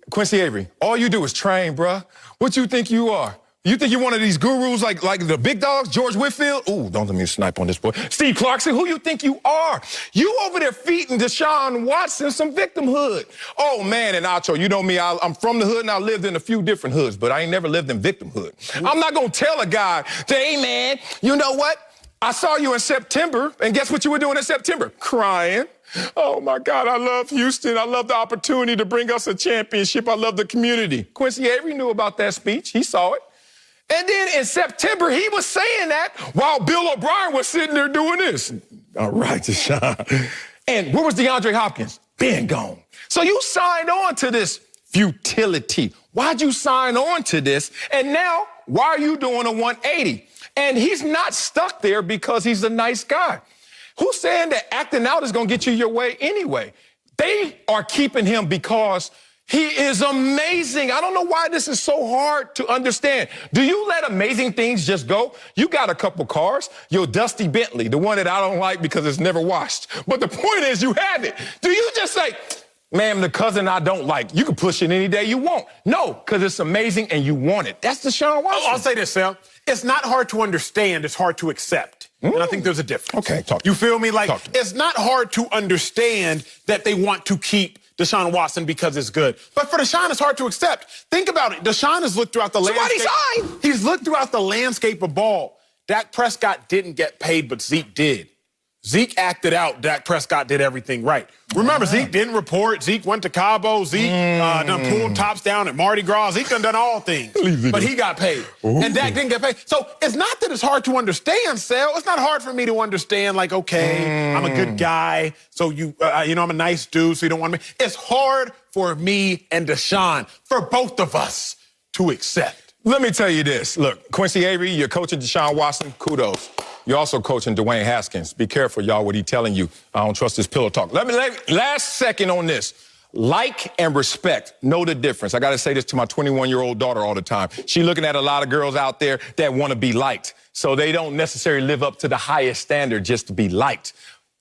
Quincy Avery, all you do is train, bruh. What you think you are? You think you're one of these gurus like the big dogs, George Whitfield? Ooh, don't let me snipe on this boy. Steve Clarkson, who you think you are? You over there feeding Deshaun Watson some victimhood. Oh, man, and Acho, you know me, I'm from the hood and I lived in a few different hoods, but I ain't never lived in victimhood. I'm not going to tell a guy, hey, man, you know what? I saw you in September, and guess what you were doing in September? Crying. Oh, my God, I love Houston. I love the opportunity to bring us a championship. I love the community. Quincy Avery knew about that speech. He saw it. And then in September, he was saying that while Bill O'Brien was sitting there doing this. All right, Deshaun. And where was DeAndre Hopkins? Been gone. So you signed on to this futility. Why'd you sign on to this? And now, why are you doing a 180? And he's not stuck there because he's a nice guy. Who's saying that acting out is going to get you your way anyway? They are keeping him because he is amazing. I don't know why this is so hard to understand. Do you let amazing things just go? You got a couple cars, your dusty Bentley, the one that I don't like because it's never washed. But the point is you have it. Do you just say, ma'am, the cousin I don't like, you can push it any day you want? No, because it's amazing and you want it. That's Deshaun Watson. I'll say this, Sal. It's not hard to understand. It's hard to accept. And I think there's a difference. Okay, talk to you me. feel me? Like, Talk to me. it's not hard to understand that they want to keep Deshaun Watson because it's good. But for Deshaun, it's hard to accept. Think about it. Deshaun has looked throughout the landscape. Somebody sign. He's looked throughout the landscape of ball. Dak Prescott didn't get paid, but Zeke did. Zeke acted out. Dak Prescott did everything right. Remember, Zeke didn't report. Zeke went to Cabo. Zeke done pulled tops down at Mardi Gras. Zeke done all things. But he got paid. And Dak didn't get paid. So it's not that it's hard to understand, Sal. It's not hard for me to understand, like, okay, I'm a good guy, so I'm a nice dude, so you don't want me. It's hard for me and Deshaun, for both of us, to accept. Let me tell you this. Look, Quincy Avery, you're coaching Deshaun Watson. Kudos. You're also coaching Dwayne Haskins. Be careful, y'all, what he's telling you. I don't trust this pillow talk. Last second on this. Like and respect. Know the difference. I got to say this to my 21-year-old daughter all the time. She's looking at a lot of girls out there that want to be liked. So they don't necessarily live up to the highest standard just to be liked.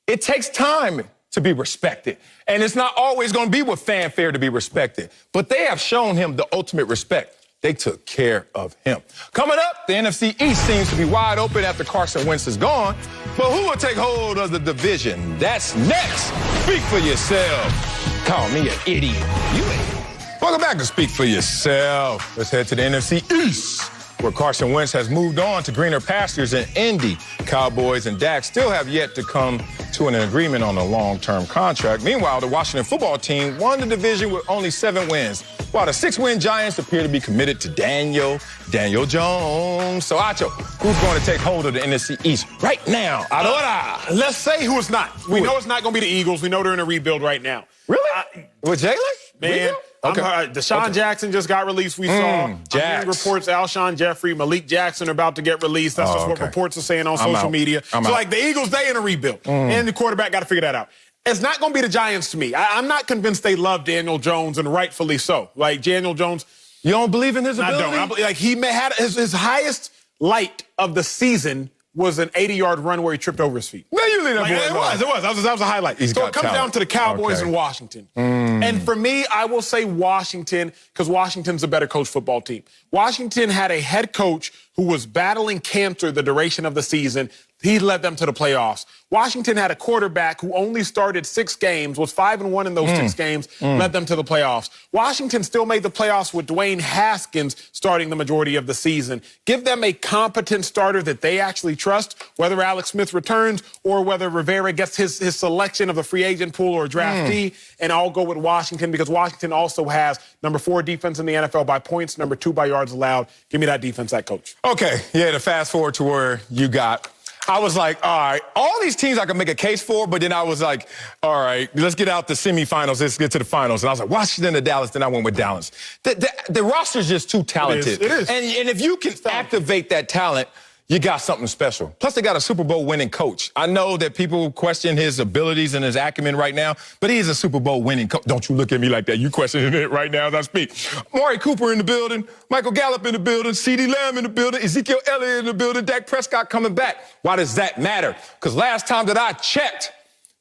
It takes time to be respected. And it's not always going to be with fanfare to be respected. But they have shown him the ultimate respect. They took care of him. Coming up, the NFC East seems to be wide open after Carson Wentz is gone. But who will take hold of the division? That's next. Speak for yourself. Call me an idiot. You ain't. Welcome back to Speak for Yourself. Let's head to the NFC East, where Carson Wentz has moved on to greener pastures in Indy. Cowboys and Dak still have yet to come to an agreement on a long-term contract. Meanwhile, the Washington football team won the division with only 7 wins, while the 6-win Giants appear to be committed to Daniel Jones. So, Acho, who's going to take hold of the NFC East right now? Adora. Let's say who it's not. We know it's not going to be the Eagles. We know they're in a rebuild right now. Really? With Jalen? Man, Okay. Deshaun Jackson just got released, we saw. I'm hearing reports Alshon Jeffrey, Malik Jackson are about to get released. That's just what reports are saying on social media. Like the Eagles, they in a rebuild. And the quarterback got to figure that out. It's not going to be the Giants to me. I'm not convinced they love Daniel Jones, and rightfully so. Like, Daniel Jones. You don't believe in his ability? I don't. Like, he had his highest light of the season was an 80-yard run where he tripped over his feet. Man, you leave that boy alone. It was. That was a highlight. So it comes down to the Cowboys and Washington. And for me, I will say Washington, because Washington's a better coach football team. Washington had a head coach who was battling cancer the duration of the season. He led them to the playoffs. Washington had a quarterback who only started 6 games, was 5-1 in those 6 games, led them to the playoffs. Washington still made the playoffs with Dwayne Haskins starting the majority of the season. Give them a competent starter that they actually trust, whether Alex Smith returns or whether Rivera gets his selection of the free agent pool or draftee, and I'll go with Washington because Washington also has number 4 defense in the NFL by points, number 2 by yards allowed. Give me that defense, that coach. Okay, yeah, to fast forward to where you got, I was like, all right, all these teams I can make a case for, but then I was like, all right, let's get out the semifinals, let's get to the finals. And I was like, Washington to Dallas, then I went with Dallas. The roster's just too talented. It is. And if you can activate that talent, you got something special. Plus, they got a Super Bowl winning coach. I know that people question his abilities and his acumen right now, but he is a Super Bowl winning coach. Don't you look at me like that. You questioning it right now as I speak. Amari Cooper in the building, Michael Gallup in the building, CeeDee Lamb in the building, Ezekiel Elliott in the building, Dak Prescott coming back. Why does that matter? Because last time that I checked,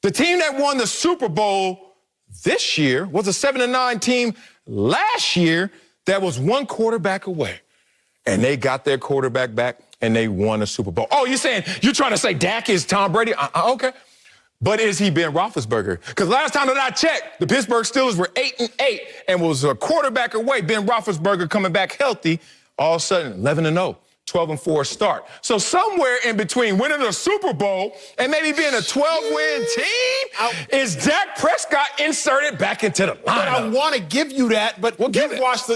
the team that won the Super Bowl this year was a 7-9 team last year that was one quarterback away. And they got their quarterback back, and they won a Super Bowl. Oh, you're trying to say Dak is Tom Brady? Okay. But is he Ben Roethlisberger? Because last time that I checked, the Pittsburgh Steelers were 8-8 and was a quarterback away. Ben Roethlisberger coming back healthy, all of a sudden 11-0. 12-4 start. So somewhere in between winning a Super Bowl and maybe being a 12-win team is Dak Prescott inserted back into the lineup. But I want to give you that, but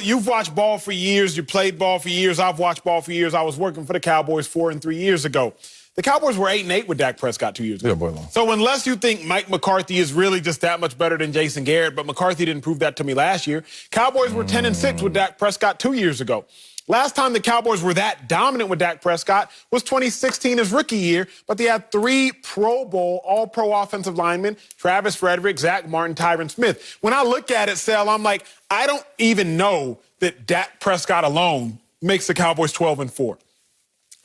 you've watched ball for years, you played ball for years, I've watched ball for years. I was working for the Cowboys 4 and 3 years ago. The Cowboys were 8-8 with Dak Prescott 2 years ago. Yeah, boy, long. So unless you think Mike McCarthy is really just that much better than Jason Garrett, but McCarthy didn't prove that to me last year, Cowboys were 10-6 with Dak Prescott 2 years ago. Last time the Cowboys were that dominant with Dak Prescott was 2016, his rookie year, but they had 3 Pro Bowl, all-pro offensive linemen, Travis Frederick, Zach Martin, Tyron Smith. When I look at it, Sal, I'm like, I don't even know that Dak Prescott alone makes the Cowboys 12-4.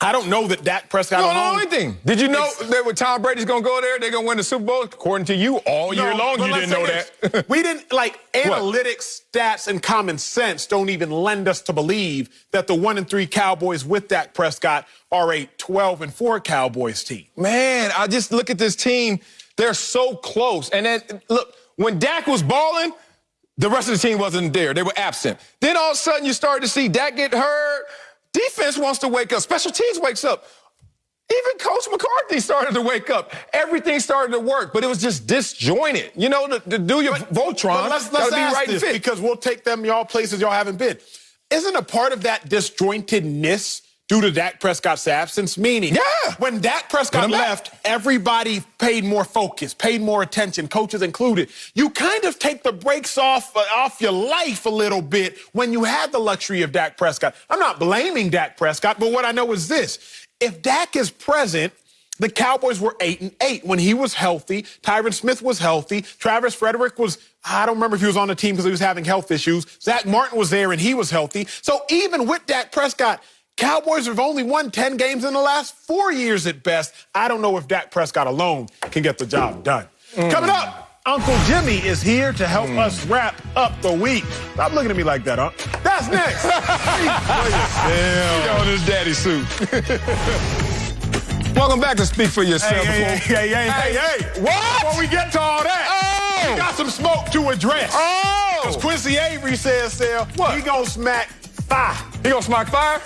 I don't know that Dak Prescott alone. No, anything. Did you know that when Tom Brady's going to go there, they're going to win the Super Bowl? According to you, all year long, you didn't know that. We didn't, analytics, stats, and common sense don't even lend us to believe that the 1-3 Cowboys with Dak Prescott are a 12-4 Cowboys team. Man, I just look at this team. They're so close. And then, look, when Dak was balling, the rest of the team wasn't there. They were absent. Then all of a sudden, you started to see Dak get hurt. Defense wants to wake up. Special teams wakes up. Even Coach McCarthy started to wake up. Everything started to work, but it was just disjointed. You know, to do your Voltron, let's gotta be ask right this, fit. because we'll take them y'all places y'all haven't been. Isn't a part of that disjointedness due to Dak Prescott's absence? Meaning, when Dak Prescott left, everybody paid more focus, paid more attention, coaches included. You kind of take the brakes off your life a little bit when you had the luxury of Dak Prescott. I'm not blaming Dak Prescott, but what I know is this. If Dak is present, the Cowboys were 8-8 when he was healthy. Tyron Smith was healthy. Travis Frederick was, I don't remember if he was on the team because he was having health issues. Zach Martin was there and he was healthy. So even with Dak Prescott, Cowboys have only won 10 games in the last 4 years at best. I don't know if Dak Prescott alone can get the job done. Coming up, Uncle Jimmy is here to help us wrap up the week. Stop looking at me like that, huh? That's next. Damn. On his daddy suit. Welcome back to Speak for Yourself. Hey. What? Before we get to all that, we got some smoke to address. Because Quincy Avery says, he gonna smack fire. He gonna smack fire?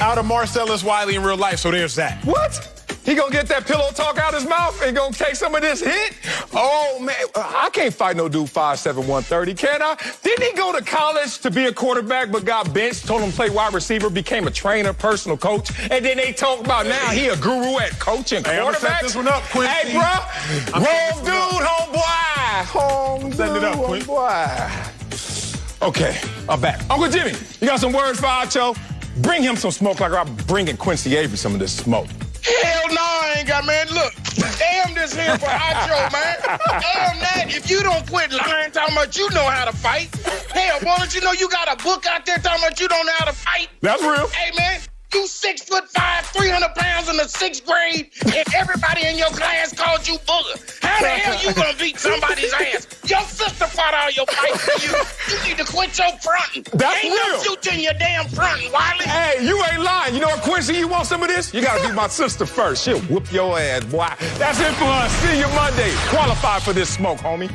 Out of Marcellus Wiley in real life, so there's that. What? He gonna get that pillow talk out his mouth and gonna take some of this hit? Oh, man, I can't fight no dude 5'7", 130, can I? Didn't he go to college to be a quarterback but got benched, told him to play wide receiver, became a trainer, personal coach, and then they talk about now he a guru at coaching quarterbacks? I'm gonna set this one up, Quincy. Hey, bro. Wrong dude, homeboy. Send it up, Quincy. Homeboy. Okay, I'm back. Uncle Jimmy, you got some words for Acho? Bring him some smoke like I'm bringing Quincy Avery some of this smoke. Hell no, I ain't got, man. Look, damn this here for Acho, man. Damn that. If you don't quit lying, talking about you know how to fight. Hell, why don't you know you got a book out there talking about you don't know how to fight? That's real. Hey, man, you 6'5", 300 pounds in the 6th grade, and everybody in your class called you Booger. How the hell you gonna beat somebody's ass? Your sister fought all your fights for you. You need to quit your fronting. That's ain't real. No future in your damn fronting, Wiley. Hey, you ain't lying. You know what, Quincy, you want some of this? You gotta beat my sister first. She'll whoop your ass, boy. That's it for us. See you Monday. Qualify for this smoke, homie.